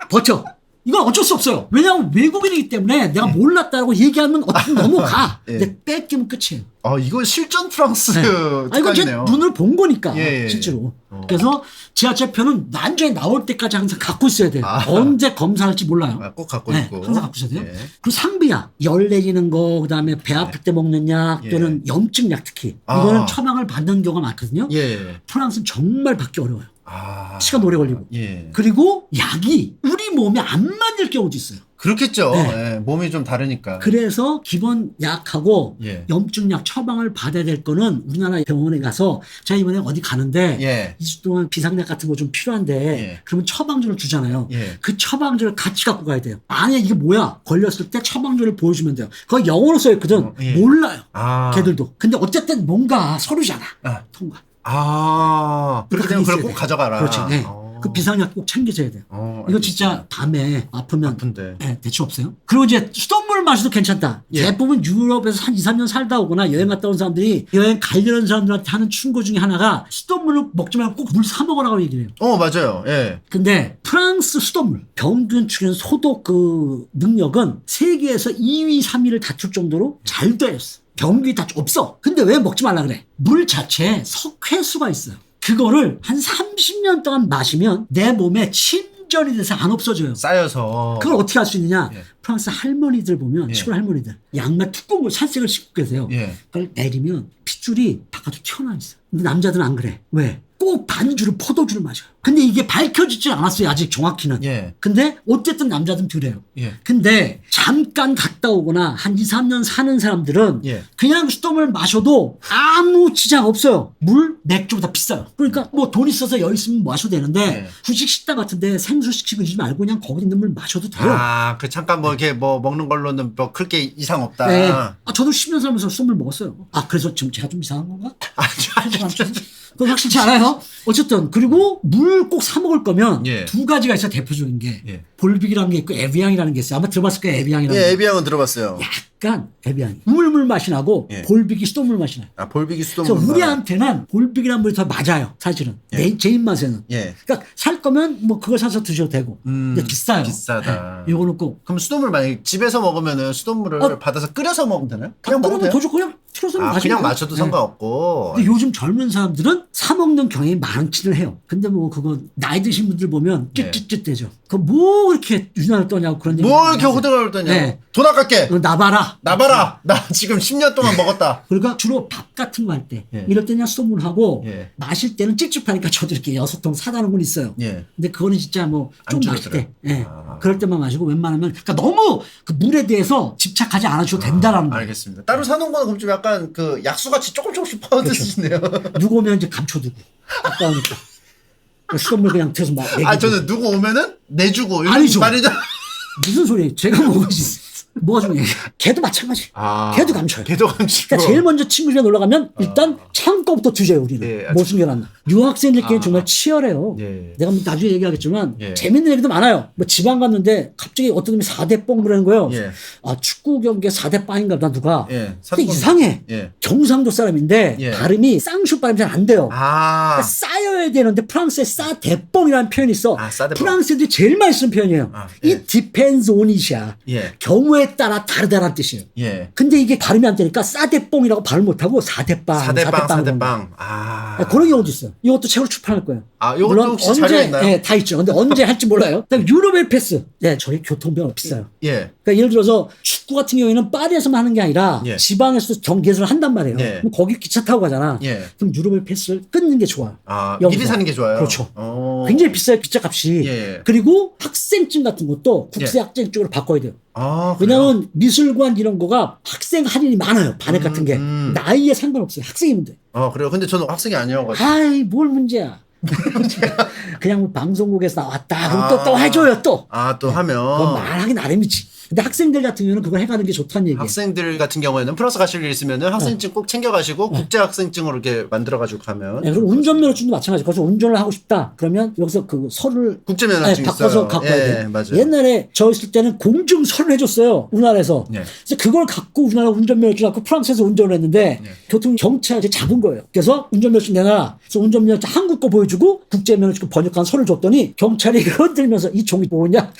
버텨. 이건 어쩔 수 없어요. 왜냐하면 외국인이기 때문에 내가 몰랐다고 얘기하면 어떻게 넘어가. 예. 근데 뺏기면 끝이에요. 이거 실전 프랑스 이건 제 특강이네요. 눈을 본 거니까 예. 실제로. 그래서 지하철표는 완전히 나올 때까지 항상 갖고 있어야 돼요. 언제 검사할지 몰라요. 꼭 갖고 네, 있고. 항상 갖고 있어야 돼요. 예. 그리고 상비약, 열 내리는 거, 그다음에 배 아플 때 먹는 약 예. 또는 염증 약 특히 아. 이거는 처방을 받는 경우가 많거든요. 예. 프랑스는 정말 받기 어려워요. 시간 오래 걸리고. 예. 그리고 약이 우리 몸에 안 맞을 경우도 있어요. 그렇겠죠. 네. 예, 몸이 좀 다르니까. 그래서 기본 약하고 예. 염증약 처방을 받아야 될 거는 우리나라 병원에 가서 제가 이번에 어디 가는데 예. 2주 동안 비상약 같은 거 좀 필요한데 예. 그러면 처방전을 주잖아요. 예. 그 처방전을 같이 갖고 가야 돼요. 아니야 이게 뭐야? 걸렸을 때 처방전을 보여주면 돼요. 그거 영어로 써있거든. 예. 몰라요. 아. 걔들도. 근데 어쨌든 뭔가 서류잖아. 아. 통과. 그렇게 되면 그걸 꼭 돼. 가져가라. 그렇죠. 네. 그 비상약 꼭 챙겨줘야 돼요. 이거 진짜 밤에 아프면 아픈데. 네, 대체 없어요. 그리고 이제 수돗물 마셔도 괜찮다. 예. 대부분 유럽에서 한 2, 3년 살다 오거나 여행 갔다 온 사람들이 여행 가려는 사람들한테 하는 충고 중에 하나가 수돗물을 먹지 말고 꼭 물 사 먹으라고 얘기를 해요. 맞아요. 예. 근데 프랑스 수돗물 평균 출연 소독 그 능력은 세계에서 2위, 3위를 다툴 정도로 잘 되어 있어. 병균이 다 없어. 근데 왜 먹지 말라 그래? 물 자체에 석회수가 있어요. 그거를 한 30년 동안 마시면 내 몸에 침전이 돼서 안 없어져요. 쌓여서. 그걸 어떻게 할 수 있느냐? 예. 프랑스 할머니들 보면 예. 시골 할머니들 양말 두꺼운 걸 살색을 씻고 계세요. 예. 그걸 내리면 핏줄이 바깥으로 튀어나와 있어요. 근데 남자들은 안 그래. 왜? 꼭 반주를 포도주를 마셔요. 근데 이게 밝혀지지 않았어요. 아직 정확히는. 예. 근데 어쨌든 남자들은 그래요. 예. 근데 잠깐 갔다 오거나 한 2, 3년 사는 사람들은 예. 그냥 수돗물 마셔도 아무 지장 없어요. 물, 맥주보다 비싸요. 그러니까 뭐 돈 있어서 여유 있으면 마셔도 되는데 예. 후식 식당 같은데 생수 시키고 이러지 말고 그냥 거기 있는 물 마셔도 돼요. 그 잠깐 뭐 이렇게 뭐 먹는 걸로는 뭐 그렇게 이상 없다. 네. 저도 10년 살면서 수돗물 먹었어요. 그래서 지금 제가 좀 이상한 건가? 아니. 그건 확실치 않아요. 어쨌든 그리고 물 꼭 사 먹을 거면 예. 두 가지가 있어 대표적인 게 예. 볼빅이라는 게 있고 에비앙이라는 게 있어요. 아마 들어봤을 거예요. 에비앙이라는 게. 에비앙은 들어봤어요. 약간 에비앙이 우물물 맛이 나고 예. 볼빅이 수돗물 맛이 나요. 볼빅이 그래서 수돗물. 우리한테는 볼빅이라는 물이 더 맞아요. 사실은 제 입맛에는. 예. 그러니까 살 거면 뭐 그걸 사서 드셔도 되고. 근데 비싸요. 비싸다. 네. 이거는 꼭 그럼 수돗물 만약에 집에서 먹으면은 수돗물을 받아서 끓여서 먹으면 되나요? 그냥 먹으면 돼요? 더 좋고 그냥 틀어서 마시면 그냥 돼요. 마셔도 네. 상관없고. 근데 요즘 젊은 사람들은 사 먹는 경향이 많기는 해요. 근데 뭐 그거 나이 드신 분들 보면 쯧쯧쯧대죠. 그 뭐 이렇게 유난을 떠냐고 그런 얘기. 뭘 이렇게 호들갑을 떠냐? 네. 돈 아깝게. 나봐라. 나봐라. 나 지금 10년 동안 먹었다. 그러니까 주로 밥 같은 거 할 때 예. 이럴 때는 수돗물 하고 예. 마실 때는 찝찝하니까 저도 이렇게 6통 사다 놓은 건 있어요. 예. 근데 그거는 진짜 뭐 좀 안 마실 때, 줄어들어요. 그럴 때만 마시고 웬만하면 그러니까 너무 그 물에 대해서 집착하지 않으셔도 된다라는 거예요. 알겠습니다. 따로 사놓은 거는 그럼 좀 약간 그 약수같이 조금씩 퍼 드시네요. 누구 오면 이제 감춰두고 아까우니까 수돗물 그냥 틀어서 막. 저는 누구 오면은 내주고. 아니죠. 말이죠. 무슨 소리예요? 제가 먹어야지. 뭐가 중요해? 걔도 마찬가지. 걔도 감춰요. 걔도 감추고. 그러니까 제일 먼저 친구 집에 놀러 가면 일단 창고부터 뒤져요, 우리는. 예, 뭐 숨겨놨나. 유학생들끼리 정말 치열해요. 예. 내가 뭐 나중에 얘기하겠지만 예. 재밌는 얘기도 많아요. 뭐 지방 갔는데 갑자기 어떤 놈이 4대 뻥 그러는 거예요. 예. 아, 축구 경기에 4대 빵인가 보다 누가. 예. 근데 이상해. 예. 경상도 사람인데 예. 발음이 쌍슈 발음이 잘 안 돼요. 그러니까 아. 쌓여야 되는데 프랑스에 싸대뻥이라는 표현이 있어. 싸대뻥. 프랑스 애들이 제일 많이 쓰는 표현이에요. 예. It depends on it이야. 예. 경우에 따라 다르다는 뜻이에요. 예. 근데 이게 발음이 안 되니까 싸대뻥이라고 발음 못하고 사대빵. 사대빵. 그런 경우도 있어요. 이것도 책으로 출판할 거예요. 이것도 물론 혹시 언제, 자료에 있나요? 예, 다 있죠. 근데 언제 할지 몰라요. 그다음에 유럽의 패스. 네, 저희 교통비가 비싸요. 예. 그러니까 예를 들어서 축구 같은 경우에는 파리에서만 하는 게 아니라 예. 지방에서 경기에서 한단 말이에요. 예. 그럼 거기 기차 타고 가잖아. 예. 그럼 유럽의 패스를 끊는 게 좋아요. 미리 여기서. 사는 게 좋아요. 그렇죠. 오. 굉장히 비싸요, 기차 값이. 예. 그리고 학생증 같은 것도 국세 예. 학생증으로 바꿔야 돼요. 그래요? 왜냐하면 미술관 이런 거가 학생 할인이 많아요. 반액 같은 게. 나이에 상관없어요. 학생이면 돼. 그래요. 근데 저는 학생이 아니어가지고. 아이, 뭘 문제야. 그냥 뭐 방송국에서 나왔다. 그럼 또 해줘요, 또. 또 하면. 그건 말하기 나름이지. 근데 학생들 같은 경우는 그걸 해가는 게 좋다는 얘기예요. 학생들 같은 경우에는 프랑스 가실 일 있으면은 학생증 꼭 챙겨가시고 국제 학생증으로 이렇게 만들어가지고 가면. 네, 그리고 운전면허증도 마찬가지. 거기서 운전을 하고 싶다. 그러면 여기서 그 서류를 국제면허증 바꿔서 있어요. 갖고 와야 돼요. 맞아요. 옛날에 저 있을 때는 공증서를 해줬어요. 우리나라에서. 예. 그래서 그걸 갖고 우리나라 운전면허증 갖고 프랑스에서 운전을 했는데 예. 교통 경찰이 잡은 거예요. 그래서 운전면허증 내놔라. 그래서 운전면허증 한국 거 보여주고 국제면허증 번역한 서를 줬더니 경찰이 흔들면서 이 종이 뭐냐?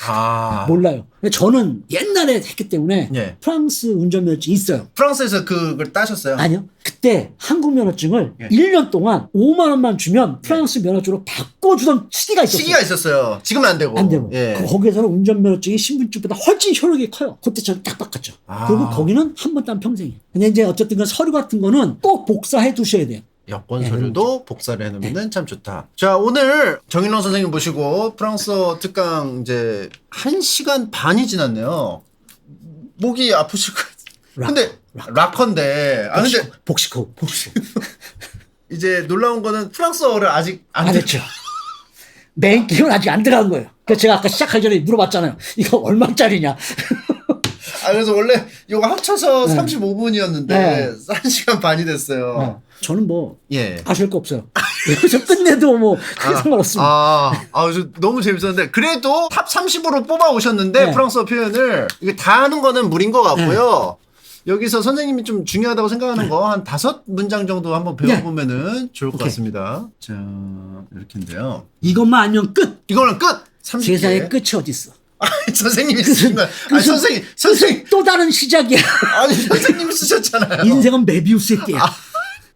몰라요. 근데 저는 옛날에 했기 때문에 예. 프랑스 운전면허증이 있어요. 프랑스에서 그걸 따셨어요? 아니요. 그때 한국 면허증을 예. 1년 동안 5만 원만 주면 프랑스 면허증으로 바꿔주던 시기가 있었어요. 시기가 있었어요. 지금은 안 되고. 안 되고. 예. 거기에서는 운전면허증이 신분증보다 훨씬 효력이 커요. 그때 저는 딱 바꿨죠. 그리고 거기는 한 번 따면 평생이에요. 근데 이제 어쨌든 그 서류 같은 거는 꼭 복사해 두셔야 돼요. 여권 서류도 복사를 해놓으면 참 좋다. 자, 오늘 정인long 선생님 모시고 프랑스어 특강 이제 1시간 반이 지났네요. 목이 아프실 것 같아요. 근데 락커인데. 근데 복식호. 이제 놀라운 거는 프랑스어를 아직 안 했죠. 메인 기본 아직 안 들어간 거예요. 그래서 제가 아까 시작하기 전에 물어봤잖아요. 이거 얼마짜리냐. 그래서 원래 이거 합쳐서 35분이었는데 네. 1시간 반이 됐어요. 저는 뭐 예. 아쉬울 거 없어요. 여기서 끝내도 뭐 크게 상관없습니다. 너무 재밌었는데 그래도 탑 30으로 뽑아 오셨는데 네. 프랑스어 표현을 이게 다 하는 거는 무리인 것 같고요. 여기서 선생님이 좀 중요하다고 생각하는 거 한 5문장 정도 한번 배워보면은 좋을 것 같습니다. 자, 이렇게인데요. 이것만 알면 끝. 이거는 끝. 30개. 세상에 끝이 어디 있어? 선생님이 쓰신 거야. 선생님. 또 다른 시작이야. 선생님이 쓰셨잖아요. 인생은 메비우스의 띠야.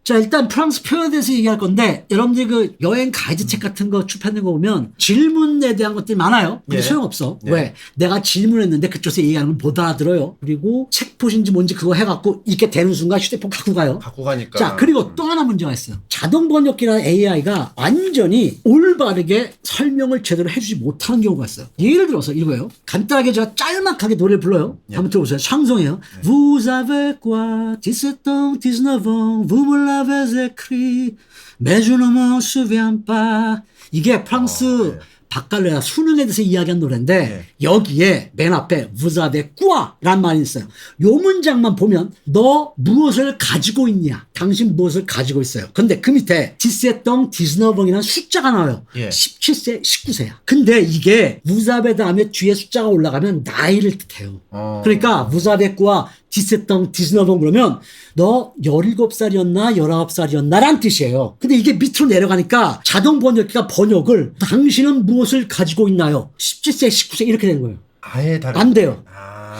자, 일단 프랑스 표현에 대해서 얘기할 건데, 여러분들 그 여행 가이드 책 같은 거 출판된 거 보면 질문에 대한 것들이 많아요. 근데 예. 소용없어. 예. 왜? 내가 질문했는데 그쪽에서 얘기하는 건 못 알아들어요. 그리고 책 포신지 뭔지 그거 해갖고 이렇게 되는 순간 휴대폰 갖고 가요. 갖고 가니까. 자, 그리고 또 하나 문제가 있어요. 자동 번역기라는 AI가 완전히 올바르게 설명을 제대로 해주지 못하는 경우가 있어요. 예를 들어서 이거예요. 간단하게 제가 짤막하게 노래를 불러요. 한번 들어보세요. 샹송이에요. Vous avez quoi? 17 ans, 19 ans, vous me l'avez écrit, mais je ne m'en souviens pas. 이게 프랑스 바칼레아 수능에 대해서 이야기한 노래인데 여기에 맨 앞에 vous avez quoi? 라는 말이 있어요. 요 문장만 보면 너 무엇을 가지고 있냐? 당신 무엇을 가지고 있어요. 근데 그 밑에 17 ans, 19 ans이라는 숫자가 나와요. 17세, 19세야. 근데 이게 vous avez 다음에 뒤에 숫자가 올라가면 나이를 뜻해요. 그러니까 vous avez quoi? 17 ans, 19 ans 그러면 너 17살이었나 19살이었나 라는 뜻이에요. 근데 이게 밑으로 내려가니까 자동 번역기가 번역을 당신은 무엇을 가지고 있나요? 17세, 19세 이렇게 된 거예요. 아예 다른. 안 돼요.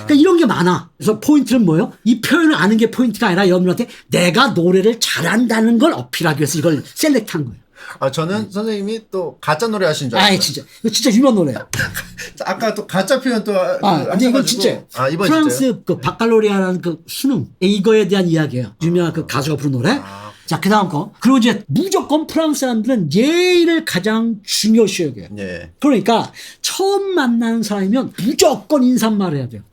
그러니까 이런 게 많아. 그래서 포인트는 뭐예요? 이 표현을 아는 게 포인트가 아니라 여러분한테 내가 노래를 잘한다는 걸 어필하기 위해서 이걸 셀렉트한 거예요. 저는 선생님이 또 가짜 노래 하신 줄 알았어요. 진짜. 이거 진짜 유명한 노래야. 아까 또 가짜 표현 또 근데 이건 진짜. 이번 프랑스 진짜요? 그 바칼로리아라는 그 수능 이거에 대한 이야기예요. 유명한 그 가수가 부른 노래. 자, 그 다음 거. 그리고 이제 무조건 프랑스 사람들은 예의를 가장 중요시 여겨요. 예. 그러니까 처음 만나는 사람이면 무조건 인사말을 해야 돼요.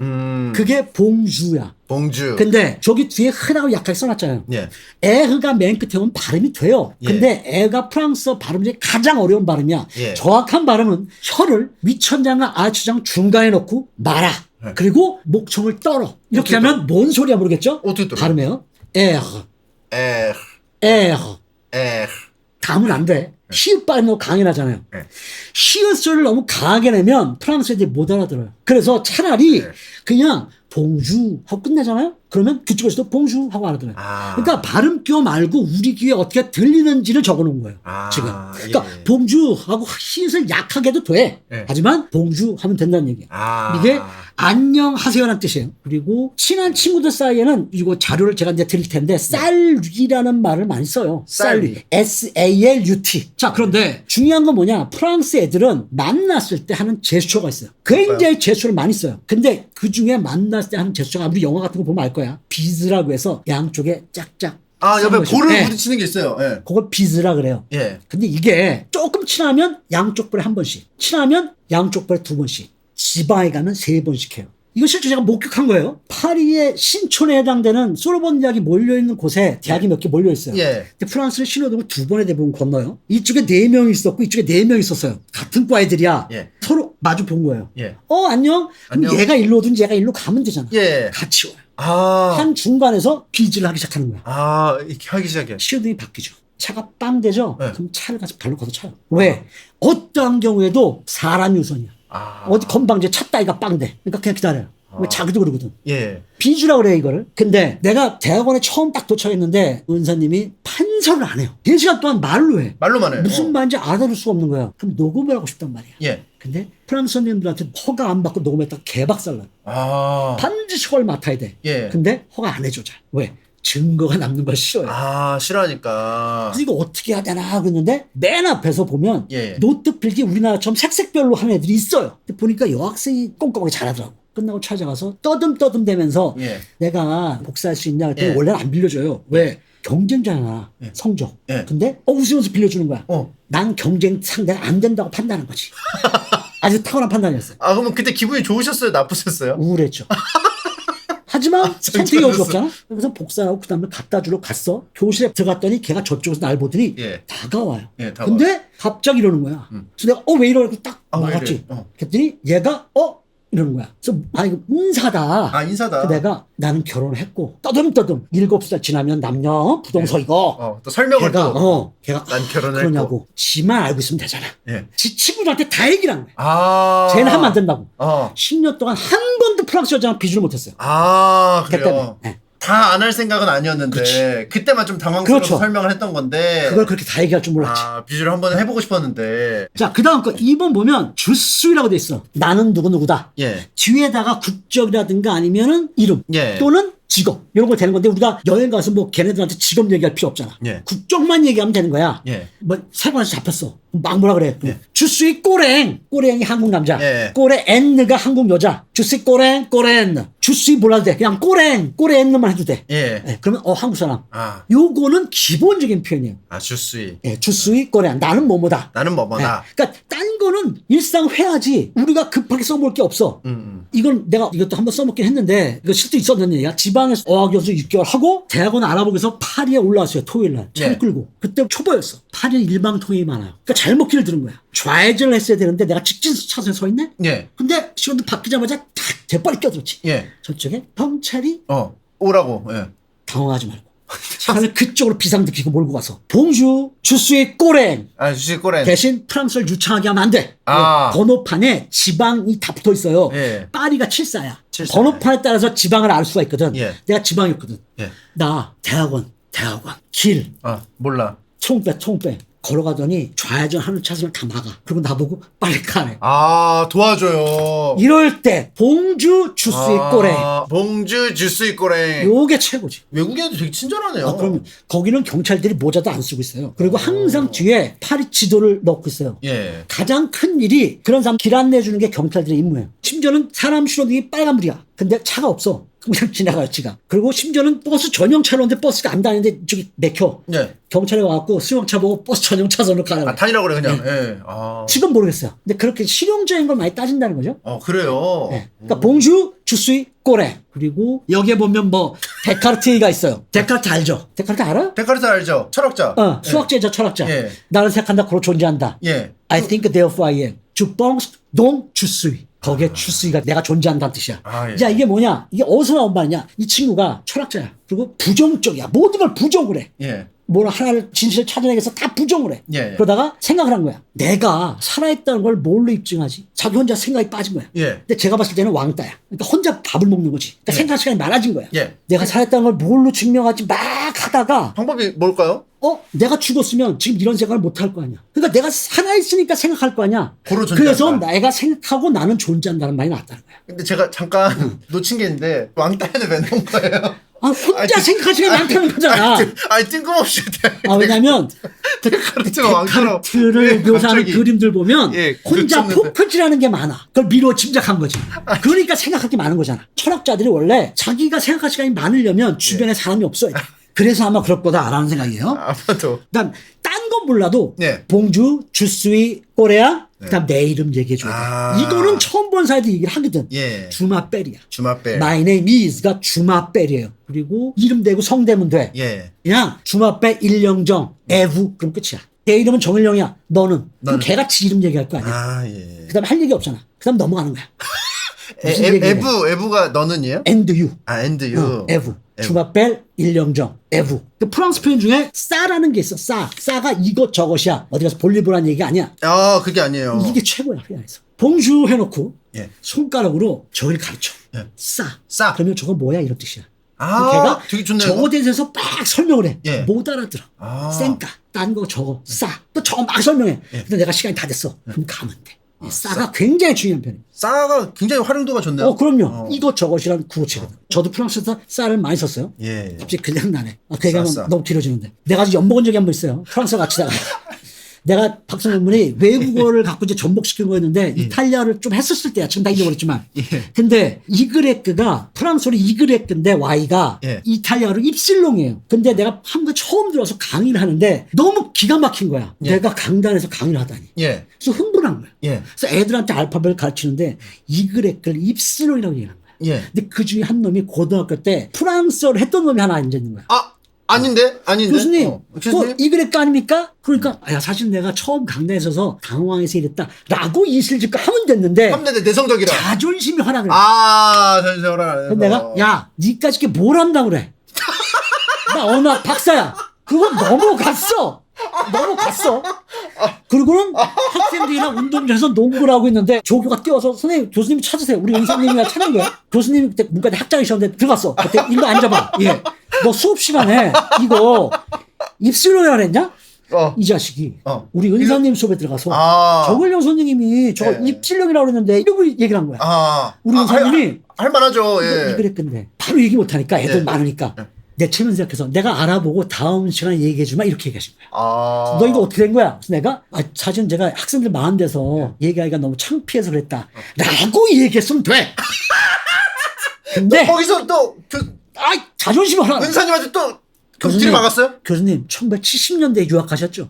그게 봉주야. 봉주. 근데 저기 뒤에 흔하고 약하게 써놨잖아요. 예. 에흐가 맨 끝에 오면 발음이 돼요. 근데 에가 프랑스어 발음 중에 가장 어려운 발음이야. 예. 정확한 발음은 혀를 위천장과 아치장 중간에 넣고 말아. 네. 그리고 목청을 떨어. 이렇게 어떻게 하면 뭔 소리야 모르겠죠? 어떻게 떨어요? 발음해요. 에르, 에흐, 에르. 에흐. 다음은 안 돼. 히읗 발음이 너무 강하게 나잖아요. 네. 히읗 소리를 너무 강하게 내면 프랑스 애들이 못 알아들어요. 그래서 차라리 네. 그냥 봉주 하고 끝내잖아요. 그러면 그쪽에서도 봉주 하고 알아들어요. 아. 그러니까 발음 끼워 말고 우리 귀에 어떻게 들리는지를 적어놓은 거예요. 아, 지금. 그러니까 예. 봉주 하고 히읗을 약하게 해도 돼. 예. 하지만 봉주 하면 된다는 얘기예요. 아. 이게 안녕하세요라는 뜻이에요. 그리고 친한 친구들 사이에는 이거 자료를 제가 이제 드릴 텐데 쌀위라는 말을 많이 써요. 쌀위. SALUT. 자, 그런데 중요한 건 뭐냐? 프랑스 애들은 만났을 때 하는 제스처가 있어요. 굉장히 제스처를 많이 써요. 근데 그 중에 만났을 때 하는 제스처가 우리 영화 같은 거 보면 알 거야. 비즈라고 해서 양쪽에 짝짝. 아, 옆에 싼 거죠. 볼을 네. 부딪히는 게 있어요. 예. 그걸 비즈라 그래요. 예. 근데 이게 조금 친하면 양쪽 볼에 한 번씩, 친하면 양쪽 볼에 두 번씩, 지방에 가면 세 번씩 해요. 이거 실제 제가 목격한 거예요. 파리의 신촌에 해당되는 소르본 대학이 몰려있는 곳에 대학이 몇 개 몰려있어요. 예. 근데 프랑스는 신호등을 두 번에 대부분 건너요. 이쪽에 4명이 있었고 이쪽에 4명이 있었어요. 같은 과 애들이야. 예. 서로 마주 본 거예요. 예. 안녕? 그럼 안녕. 얘가 일로 오든지 얘가 일로 가면 되잖아. 예. 같이 와요. 아. 한 중간에서 비즈를 하기 시작하는 거야. 아, 이렇게 하기 시작해. 신호등이 바뀌죠. 차가 빵 되죠? 네. 그럼 차를 가서 발로 걷어 차요. 왜? 어떠한 경우에도 사람이 우선이야. 아. 어디 건방지게 차 따위가 빵 돼. 그러니까 그냥 기다려요. 왜 자기도 그러거든. 예. 비주라 그래 이거를. 근데 내가 대학원에 처음 딱 도착했는데 은사님이 판서를 안 해요. 4시간 동안 말로 해. 말로만 해. 무슨 말인지 알아들을 수가 없는 거야. 그럼 녹음을 하고 싶단 말이야. 예. 근데 프랑스 선생님들한테 허가 안 받고 녹음했다가 개박살나요. 아. 반드시 허가를 맡아야 돼. 예. 근데 허가 안 해줘 잘. 왜? 증거가 남는 걸 싫어요. 아, 싫어하니까. 그래서 이거 어떻게 해야 되나 그랬는데 맨 앞에서 보면 예. 노트 필기 우리나라처럼 색색별로 하는 애들이 있어요. 근데 보니까 여학생이 꼼꼼하게 잘하더라고. 끝나고 찾아가서 떠듬떠듬대면서 예. 내가 복사할 수 있냐 그랬더니 예. 원래는 안 빌려줘요. 왜? 경쟁자잖아. 예. 성적. 예. 근데 웃으면서 빌려주는 거야. 어. 난 경쟁 상대가 안 된다고 판단한 거지. 아주 타고난 판단이었어요. 아, 그러면 그때 기분이 좋으셨어요? 나쁘셨어요? 우울했죠. 하지만 선택이 어디 없잖아. 그래서 복사하고 그 다음에 갖다 주러 갔어. 교실에 들어갔더니 걔가 저쪽에서 날 보더니 예. 다가와요. 예, 다가와요. 근데 갑자기 이러는 거야. 그래서 내가 왜 이러고 딱 아, 왜 막았지. 이래? 어. 그랬더니 얘가 이러는 거야. 그래서 이거 인사다. 아, 인사다. 그래서 내가 나는 결혼을 했고 떠듬떠듬 7살 지나면 남녀 부동석이고 또 설명을 걔가 또. 걔가 난 결혼을 그러냐고 지만 알고 있으면 되잖아. 예. 지 친구들한테 다 얘기를 한 거야. 아. 쟤는 하면 안 된다고. 어. 10년 10년 동안 한 번도 프랑스 여자랑 비주를 못했어요. 아, 걔 때문에. 그래요. 네. 다 안 할 생각은 아니었는데 그때만 좀 당황스러워서 그렇죠. 설명을 했던 건데 그걸 그렇게 다 얘기할 줄 몰랐지. 아, 비주를 한번 해보고 싶었는데 자, 그 다음 거 2번 보면 주스이라고 돼 있어. 나는 누구누구다. 예. 뒤에다가 국적이라든가 아니면은 이름 예. 또는 직업 이런 거 되는 건데 우리가 여행 가서 뭐 걔네들한테 직업 얘기할 필요 없잖아. 예. 국적만 얘기하면 되는 거야. 예. 뭐 세관에서 잡혔어. 막 뭐라 그래. 예. 주스이 꼬랭이 한국 남자. 예. 꼬레엔느가 한국 여자. 주스이 꼬랭. 주스이 몰라도 돼. 그냥 꼬레엔느만 해도 돼. 예. 예, 그러면 한국 사람. 아, 요거는 기본적인 표현이에요. 주스이. 예, 주스이 꼬레 나는 뭐뭐다. 나는 뭐뭐다. 네. 그러니까 딴 거는 일상 회화지 우리가 급하게 써볼 게 없어. 이건 내가 이것도 한번 써먹긴 했는데 이거 실제 있었는 얘기야. 지방에서 어학연수 6개월 하고 대학원 알아보기 위해서 파리에 올라왔어요. 토요일 날. 차 네. 끌고. 그때 초보였어. 파리는 일방통행이 많아요. 그러니까 잘못 길을 들은 거야. 좌회전을 했어야 되는데 내가 직진 차선에 서 있네? 예. 근데 시간도 바뀌자마자 탁 재빨리 껴들었지. 예. 저쪽에 경찰이 오라고. 예. 당황하지 말고 차를 그쪽으로 비상등키고 몰고 가서 봉주 주스의 꼬랭 아, 주스이 꼬렌. 대신 프랑스를 유창하게 하면 안 돼. 아. 왜? 번호판에 지방이 다 붙어 있어요. 예. 파리가 7사야. 7사. 번호판에 따라서 지방을 알 수가 있거든. 예. 내가 지방이었거든. 예. 나 대학원 길 몰라. 총빼 걸어가더니 좌회전 하는 차선을 다 막아. 그리고 나보고 빨리 가래. 아, 도와줘요. 이럴 때 봉주 주스의 꼬랭 봉주 주스이 꼬렌. 요게 최고지. 외국인도 되게 친절하네요. 아, 그럼 거기는 경찰들이 모자도 안 쓰고 있어요. 그리고 항상 뒤에 파리 지도를 넣고 있어요. 예. 가장 큰 일이 그런 사람 길 안내해 주는 게 경찰들의 임무예요. 심지어는 사람 신호등이 빨간불이야. 근데 차가 없어. 그냥 지나가요, 지가. 그리고 심지어는 버스 전용 차로인데 버스가 안 다니는데 저기 막혀. 예. 경찰이 와갖고 수용차 보고 버스 전용 차선으로 가라고. 아, 다니라고 그래, 그냥. 예. 아. 지금 모르겠어요. 근데 그렇게 실용적인 걸 많이 따진다는 거죠. 그래요. 네. 그러니까 봉주, 주스이, 꼬레. 그리고 여기에 보면 뭐 데카르트가 있어요. 데카르트 알죠? 데카르트 알아? 데카르트 알죠? 철학자. 수학자이자 철학자. 예. 나는 생각한다, 그로 존재한다. 예. I think therefore I am. 주뻥스 동 주스이. 거기에 추수이가 내가 존재한다는 뜻이야. 아, 예. 자, 이게 뭐냐? 이게 어디서 나온 말이냐? 이 친구가 철학자야. 그리고 부정적이야. 모든 걸 부정을 해. 예. 뭘 하나를 진실을 찾아내기 위해서 다 부정을 해. 예, 예. 그러다가 생각을 한 거야. 내가 살아있다는 걸 뭘로 입증하지? 자기 혼자 생각이 빠진 거야. 예. 근데 제가 봤을 때는 왕따야. 그러니까 혼자 밥을 먹는 거지. 그러니까 예. 생각 시간이 많아진 거야. 예. 내가 살아있다는 걸 뭘로 증명하지 막 하다가 방법이 뭘까요? 내가 죽었으면 지금 이런 생각을 못 할 거 아니야. 그러니까 내가 살아있으니까 생각할 거 아니야. 고로 존재한다. 그래서 내가 생각하고 나는 존재한다는 말이 나왔다는 거야. 근데 제가 잠깐 놓친 게 있는데 왕따에는 왜 넣은 거예요? 혼자 생각할 시간이 많다는 거잖아. 아니 뜬금없이 왜냐면 데카르트가 왕따로 데카르트를 묘사하는 갑자기. 그림들 보면 예, 혼자 그쳤는데. 포크질하는 게 많아. 그걸 미루어 짐작한 거지. 그러니까 생각할 게 많은 거잖아. 철학자들이 원래 자기가 생각할 시간이 많으려면 주변에 사람이 없어야 돼. 그래서 아마 그럴 거다라는 생각이에요. 아마도. 그다음 딴 건 몰라도 네. 봉주, 주스위, 꼬레아, 그다음 내 이름 얘기해 줘야 돼. 아. 이거는 처음 본 사이도 얘기를 하거든. 예. 주마벨이야. 주마벨. My name is가 주마벨이에요. 그리고 이름 대고 성 대면 돼. 예. 그냥 주마벨 일령정 애부 그럼 끝이야. 내 이름은 정일령이야. 너는. 그럼 걔가 지 이름 얘기할 거 아니야. 아 예. 그다음 할 얘기 없잖아. 그다음 넘어가는 거야. 무슨 얘기를 해? 에부가 너는이에요? And you. And you. 애부. 주마벨 일령정 애부. 그 프랑스 표현 중에 싸라는 게 있어. 싸가 이것저것이야. 어디 가서 볼리보라는 얘기가 아니야. 아 그게 아니에요. 이게 최고야. 회화에서. 봉주 해놓고 예. 손가락으로 저걸 가르쳐. 예. 싸. 그러면 저거 뭐야 이런 뜻이야. 아 걔가 되게 좋네요. 저거에 대해서 막 설명을 해. 예. 못 알아들어. 아. 쌩까. 딴 거 저거. 싸. 또 저거 막 설명해. 근데 내가 시간이 다 됐어. 그럼 가면 돼. 이 싸가 굉장히 중요한 편이에요. 싸가 굉장히 활용도가 좋네요. 그럼요. 이것저것이라는 구어체거든. 저도 프랑스에서 쌀을 많이 썼어요. 예. 갑자기 그냥 나네. 그 얘기하면 싸. 너무 길어지는데. 내가 아주 엿먹은 적이 한 번 있어요. 프랑스 같이다가. 내가 박사논문이 외국어를 갖고 이제 전복시킨 거였는데 이탈리아를 좀 했었을 때야. 지금 다 잊어버렸지만. 예. 근데 이그레크가 프랑스어로 이그레크인데 Y가 예. 이탈리아로 입실롱이에요. 근데 내가 한국에 처음 들어와서 강의를 하는데 너무 기가 막힌 거야. 예. 내가 강단에서 강의를 하다니. 예. 그래서 흥분한 거야. 예. 그래서 애들한테 알파벳을 가르치는데 이그레크를 입실롱이라고 얘기하는 거야. 예. 근데 그 중에 한 놈이 고등학교 때 프랑스어를 했던 놈이 하나 앉아 있는 거야. 아닌데? 교수님, 교수님? 그 이그레크 아닙니까? 그러니까, 야, 사실 내가 처음 강단에 서서 당황해서 이랬다. 라고 이슬 짓고 하면 됐는데, 함대대 내성적이라. 자존심이 화나 그래. 잠시만요. 그래서 내가, 야, 니까지 이게 뭘 한다고 그래. 나 언어 박사야. 그건 넘어갔어. 그리고는 학생들이랑 운동장에서 농구를 하고 있는데 조교가 뛰어서 선생님, 교수님 찾으세요. 우리 은사님이랑 찾은 거예요. 교수님이 그때 문과대 학장이셨는데 들어갔어. 그때 일로 앉아봐. 예. 너 수업 시간에 이거 입술로야 그랬냐? 이 자식이 우리 은사님 수업에 들어가서 정을영 선생님이 저거 예. 입질령이라고 그랬는데 이러고 얘기를 한 거야. 우리 은사님이 할만하죠. 예. 이그랬건데 바로 얘기 못하니까 애들 많으니까 내 체면 생각해서 내가 알아보고 다음 시간에 얘기해주마 이렇게 얘기하신 거야. 너 이거 어떻게 된 거야? 그래서 내가 사실 제가 학생들 많은 데서 얘기하기가 너무 창피해서 그랬다 라고 얘기했으면 돼. 근데 거기서 또 자존심이 하나. 은사님한테 또 교수님, 들이박았어요? 교수님 1970년대에 유학하셨죠?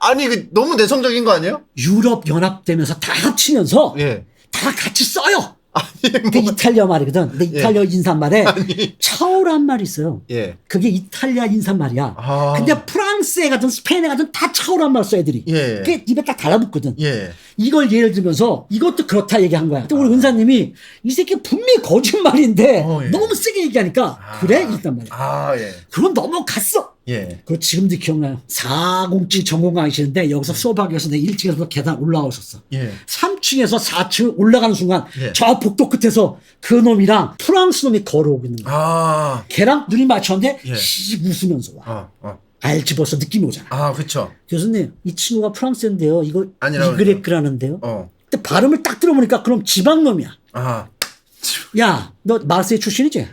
아니 너무 내성적인 거 아니에요? 유럽 연합되면서 다 합치면서 예. 다 같이 써요. 아니 그 이탈리아 말이거든. 근데 이탈리아 인사말에 아니. 차오란 말이 있어요. 예. 그게 이탈리아 인사말이야. 근데 프랑스에 가든 스페인에 가든 다 차오란 말 써 애들이. 예. 그게 입에 딱 달라붙거든. 예. 이걸 예를 들면서 이것도 그렇다 얘기한 거야. 근데 우리 은사님이 이 새끼 분명히 거짓말인데 예. 너무 세게 얘기하니까 그래? 이랬단 말이야. 예. 그건 넘어갔어. 예. 그리고 지금도 기억나요. 407 전공 강의실인데 여기서 수업하기 위해서 내 1층에서 계단 올라오셨어. 예. 3층에서 4층 올라가는 순간 예. 저 복도 끝에서 그 놈이랑 프랑스 놈이 걸어오고 있는 거야. 걔랑 눈이 맞췄는데 예. 씩 웃으면서 와. 알지 벌써 느낌이 오잖아. 그쵸. 교수님 이 친구가 프랑스인데요. 이거 아니라고 이그레크라는데요. 근데 발음을 딱 들어보니까 그럼 지방놈이야. 야, 너 마르세유 출신이지?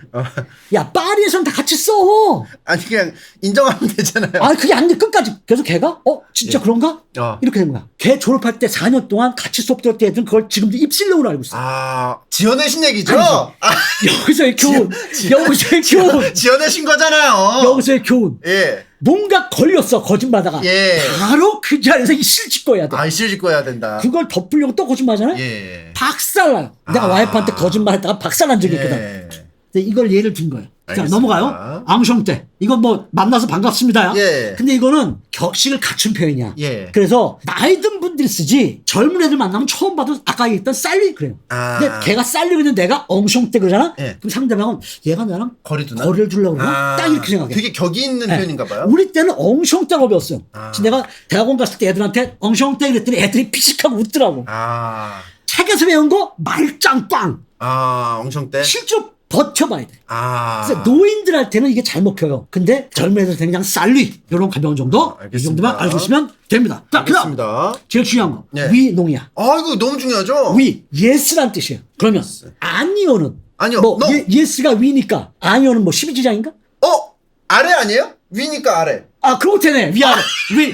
야, 파리에선 다 같이 써. 아니 그냥 인정하면 되잖아요. 그게 안 돼. 끝까지. 그래서 걔가 진짜 그런가? 이렇게 된 거야. 걔 졸업할 때 4년 동안 같이 수업 들을 때 애들은 그걸 지금도 입실력으로 알고 있어. 지어내신 얘기죠? 여기서의 교훈. 여기서의 교훈. 지어내신 거잖아요. 여기서의 교훈. 예. 뭔가 걸렸어. 거짓말하다가. 예. 바로 그 자리에서 이실 짓고 해야 돼. 이실 짓고 해야 된다. 그걸 덮으려고 또 거짓말하잖아요. 예. 박살나요. 내가 와이프한테 거짓말했다가 박살난 적이 있거든. 근데 이걸 예를 든 거예요. 자, 알겠습니다. 넘어가요. 앙숑떼. 이건 뭐 만나서 반갑습니다. 예. 근데 이거는 격식을 갖춘 표현이야. 예. 그래서 나이 든 분들이 쓰지 젊은 애들 만나면 처음 봐도 아까 얘기했던 쌀리 그래요. 아. 근데 걔가 쌀리 그러는데 내가 엉숑떼 그러잖아. 예. 그럼 상대방은 얘가 나랑 거리 두나? 거리를 두려고 그러나? 딱 이렇게 생각해. 되게 격이 있는 네. 표현인가 봐요. 우리 때는 엉숑떼라고 배웠어요. 아. 그래서 내가 대학원 갔을 때 애들한테 엉숑떼 그랬더니 애들이 피식하고 웃더라고. 아. 책에서 배운 거 말짱꽝. 엉성대. 실제로 버텨봐야 돼. 아. 그래서 노인들한테는 이게 잘 먹혀요. 근데 젊은 애들한테는 그냥 쌀리 이런 가벼운 정도 이 알겠습니다. 정도만 알고 있으면 됩니다. 자, 그다음 알겠습니다. 제일 중요한 거 예. 위농이야. 아, 이거 너무 중요하죠? 위 yes란 뜻이에요. 그러면 아니오는 아니요, 뭐 no. yes가 위니까 아니오는 뭐 12지장인가? 아래 아니에요? 위니까 아래. 아 그거 되네. 위아래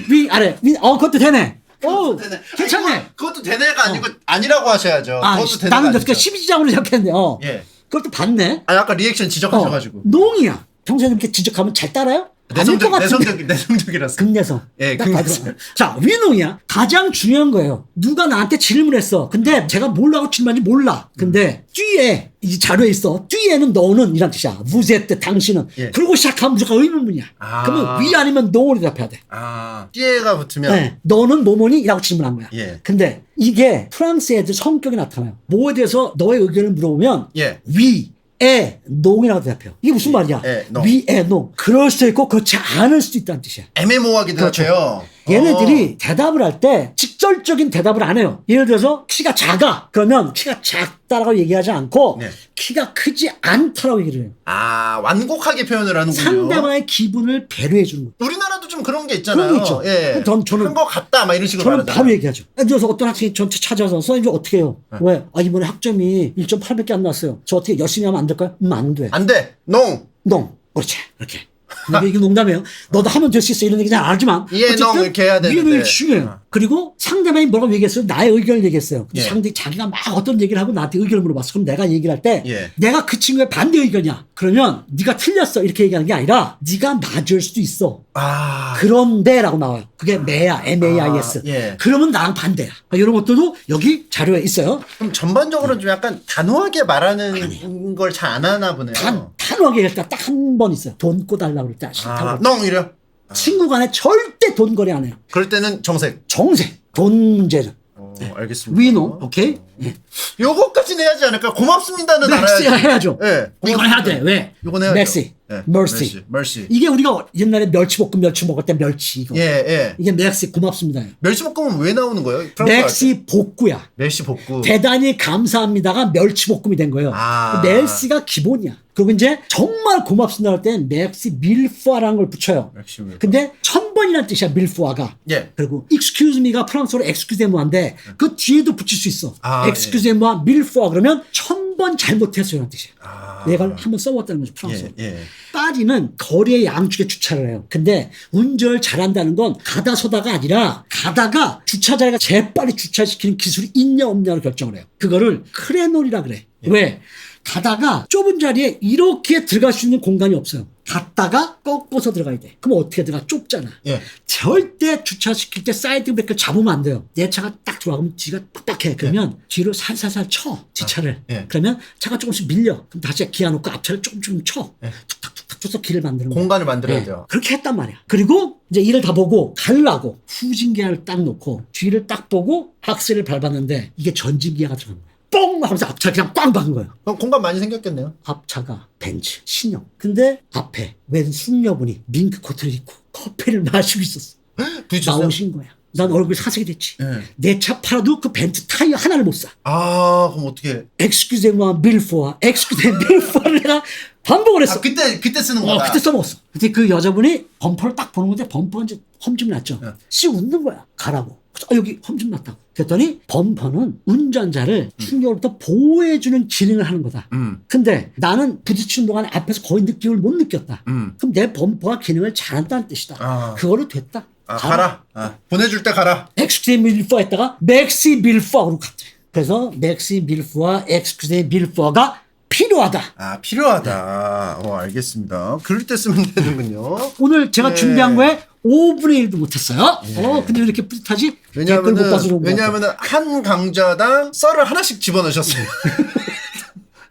위 아래 그것도 되네. 오 괜찮네. 아니, 그것도 되네가 아니고 아니라고 하셔야죠. 아 그것도 되네가 나는 아니죠. 12지장으로 생각했는데 예. 그것도 봤네. 아니, 아까 리액션 지적하셔가지고. 농이야. 평소에 이렇게 지적하면 잘 따라요? 아닐 것 같은데. 내성적이라서. 극내성. 예, 딱 극내성. 봐도. 자, 위농이야. 가장 중요한 거예요. 누가 나한테 질문했어. 근데 제가 뭐라고 질문한지 몰라. 근데 뒤에 이 자료에 있어. 뒤에는 너는 이란 뜻이야. 무제때 당신은. 예. 그러고 시작하면 무조건 의문문이야. 아. 그러면 위 아니면 노로 대답해야 돼. 띠에가 붙으면. 네. 너는 뭐뭐니? 이라고 질문한 거야. 예. 근데 이게 프랑스 애들 성격이 나타나요. 뭐에 대해서 너의 의견을 물어보면 예. 에 농이라고 대답해요. 이게 무슨 말이야? 농. 위에 농. 그럴 수도 있고 그렇지 않을 수도 있다는 뜻이야. 애매모호하게 대답해요. 얘네들이 대답을 할 때 직접적인 대답을 안 해요. 예를 들어서 키가 작아. 그러면 키가 작다라고 얘기하지 않고 네. 키가 크지 않다라고 얘기를 해요. 완곡하게 표현을 하는군요. 상대방의 기분을 배려해 주는 거예요. 우리나라도 좀 그런 게 있잖아요. 그런 게 있죠. 예. 저는 한 거 같다, 막 이런 식으로 저는 말하잖아요. 바로 얘기하죠. 예를 들어서 어떤 학생이 전체 찾아서 선생님 어떻게 해요? 왜? 이번에 학점이 1.8밖에 안 나왔어요. 저 어떻게 열심히 하면 안 될까요? 안 돼. 안 돼. 농. 농. 그렇지. 이렇게. 근데 이게 농담이에요. 너도 하면 될 수 있어. 이런 얘기 잘 알지만. 예, 농 이렇게 해야 되는데. 이게 중요해요. 그리고 상대방이 뭐라고 얘기했어요? 나의 의견을 얘기했어요. 근데 예. 상대방이 자기가 막 어떤 얘기를 하고 나한테 의견을 물어봤어. 그럼 내가 얘기를 할 때 예. 내가 그 친구의 반대 의견이야. 그러면 네가 틀렸어. 이렇게 얘기하는 게 아니라 네가 맞을 수도 있어. 그런데라고 나와요. 그게 매야. MAIS. 예. 그러면 나랑 반대야. 이런 것들도 여기 자료에 있어요. 그럼 전반적으로 좀 약간 단호하게 말하는 걸 잘 안 하나 보네요. 단호하게 할 때 딱 한 번 있어요. 돈 꿔달라고 그럴 때 싫다고. 농 이래요. 친구 간에 절대 돈 거래 안 해요. 그럴 때는 정색. 정색. 돈 문제는. 알겠습니다. 위노. 오케이. 예. 요거까지는 해야지 않을까? 고맙습니다는 맥시가 알아야지. 해야죠. 예. 이건 해야 돼. 왜? 요건 해야죠. 맥시. 예. mercy. mercy. 이게 우리가 옛날에 멸치볶음 멸치 먹을 때 멸치 이거. 예. 이게 맥시 고맙습니다. 멸치볶음은 왜 나오는 거예요? 프랑스어 할 때? 맥시 복구야. 멸치 볶음. 대단히 감사합니다가 멸치볶음이 된 거예요. 멜시가 기본이야. 그리고 이제 정말 고맙습니다 할 때 맥시 밀푸아라는 걸 붙여요. 맥시 밀푸아. 근데 1000번이라는 뜻이야 밀푸아가. 예. 그리고 excuse me가 프랑스어로 excusez-moi인데 그 뒤에도 붙일 수 있어. excusez-moi 밀푸아 그러면 1000번 잘못했어요 라는 뜻이야. 내가 한번 써봤다는 거죠 프랑스어. 예. 파리는 거리의 양쪽에 주차를 해요. 근데 운전을 잘한다는 건 가다 서다가 아니라 가다가 주차자리가 재빨리 주차시키는 기술이 있냐 없냐로 결정을 해요. 그거를 크레놀이라 그래. 왜? 가다가 좁은 자리에 이렇게 들어갈 수 있는 공간이 없어요. 갔다가 꺾어서 들어가야 돼. 그럼 어떻게 들어가? 좁잖아. 예. 절대 주차시킬 때 사이드 브레이크를 잡으면 안 돼요. 내 차가 딱 들어가면 뒤가 빡빡해. 그러면 뒤로 살살살 쳐. 뒷차를. 그러면 차가 조금씩 밀려. 그럼 다시 기아 놓고 앞차를 조금 쳐. 툭탁툭탁 쳐서 길을 만드는 거야. 공간을 만들어야죠. 그렇게 했단 말이야. 그리고 이제 일을 다 보고 가려고 후진기어를 딱 놓고 뒤를 딱 보고 악셀을 밟았는데 이게 전진기어가 들어간 거야. 뻥 하면서 앞차 그냥 꽝 박은 거예요. 그럼 공간 많이 생겼겠네요. 앞차가 벤츠 신형. 근데 앞에 웬 숙녀분이 밍크 코트를 입고 커피를 마시고 있었어. 부딪혔어요? 나오신 거야. 난 얼굴 사색이 됐지. 예. 내 차 팔아도 그 벤츠 타이어 하나를 못 사. 그럼 어떻게? Excusez-moi, mille fois. Excusez-moi, mille fois. 내가 반복을 했어. 그때 쓰는 거다. 그때 써먹었어. 근데 그 여자분이 범퍼를 딱 보는 건데 범퍼가 이제 험좀 났죠. 씩 웃는 거야. 가라고. 여기 험좀 났다고. 그랬더니 범퍼는 운전자를 충격으로부터 보호해주는 기능을 하는 거다. 근데 나는 부딪히는 동안에 앞에서 거의 느낌을 못 느꼈다. 그럼 내 범퍼가 기능을 잘한다는 뜻이다. 그거로 됐다. 가라. 보내줄 때 가라. 엑스큐제 밀포 했다가 맥시 밀포로 갔대. 그래서 맥시 밀포와 엑스큐제 밀포가 필요하다. 필요하다. 알겠습니다. 그럴 때 쓰면 되는군요. 오늘 제가 준비한 거에 5분의 1도 못했어요. 근데 왜 이렇게 뿌듯하지? 댓글 못 봐서 그런 것 같아요. 왜냐하면 한 강좌당 썰을 하나씩 집어넣으셨어요.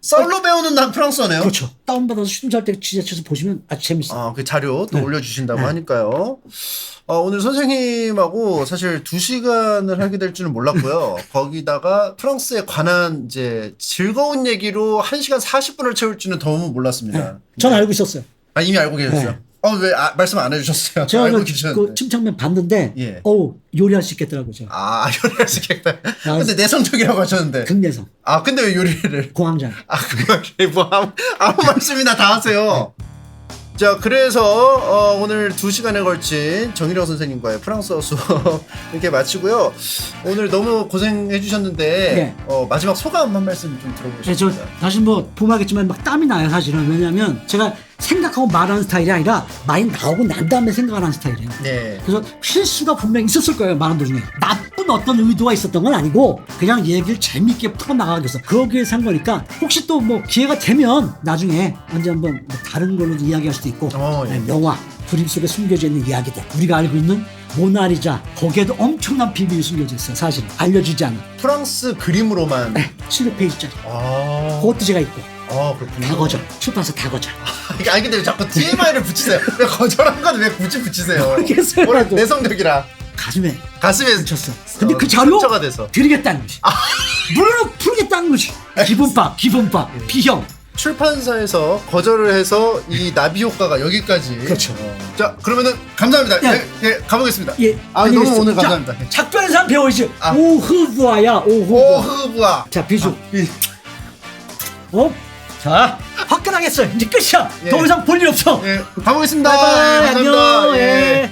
썰로 배우는 난 프랑스어네요. 그렇죠. 다운받아서 춤잘 때 지자체에서 보시면 아주 재밌어요. 그 자료 또 네. 올려주신다고 네. 하니까요. 오늘 선생님하고 사실 2시간을 하게 될 줄은 몰랐고요. 거기다가 프랑스에 관한 이제 즐거운 얘기로 1시간 40분을 채울 줄은 너무 몰랐습니다. 네. 전 알고 있었어요. 이미 알고 계셨어요? 네. 왜 말씀 안 해주셨어요? 제가 알고 그 계셨는데. 침착맨 봤는데, 예. 요리할 수 있겠더라고요. 제가. 요리할 수 있겠다. 근데 내성적이라고 하셨는데. 극내성, 근데 왜 요리를. 공황장. 뭐 아무 말씀이나 다 하세요. 자, 그래서 오늘 2시간에 걸친 정일영 선생님과의 프랑스어 수업 이렇게 마치고요. 오늘 너무 고생해 주셨는데 네. 마지막 소감 한 말씀 좀 네, 들어보겠습니다. 다시 보마겠지만 막 땀이 나요, 사실은. 왜냐면 제가 생각하고 말하는 스타일이 아니라 많이 나오고 난 다음에 생각하는 스타일이에요. 네. 그래서 실수가 분명히 있었을 거예요, 말하는 도중에. 나쁜 어떤 의도가 있었던 건 아니고 그냥 얘기를 재밌게 풀어나가기 위해서 거기에 산 거니까 혹시 또 뭐 기회가 되면 나중에 언제 한번 뭐 다른 걸로 이야기할 수도 있고 예. 명화, 그림 속에 숨겨져 있는 이야기들, 우리가 알고 있는 모나리자, 거기에도 엄청난 비밀이 숨겨져 있어요. 사실 알려지지 않은 프랑스 그림으로만 700페이지짜리 아, 그것도 제가 있고 그렇군요. 다 거절, 출판사 다 거절. 근데 왜 자꾸 TMI를 붙이세요? 왜 거절한 건 왜 굳이 붙이세요? 모르겠어요, 원래 나도. 내성적이라 가슴에 가슴에 묻혔어. 근데 그 자료 상처가 돼서 드리겠다는 거지. 물론 풀겠다는 거지. 기분파, B형. 출판사에서 거절을 해서 이 나비 효과가 여기까지. 그렇죠. 자, 그러면은 감사합니다. 네. 예, 가보겠습니다. 예, 너무 알겠어. 오늘 자, 감사합니다. 예. 작별의 사람 배워야지. 아. 오흐부아야, 오흐부아. 오흐부아. 자, 비주. 자, 화끈하겠어요. 이제 끝이야. 예. 더 이상 볼 일 없어. 예, 가보겠습니다. 바이바이, 감사합니다. 안녕. 예. 예.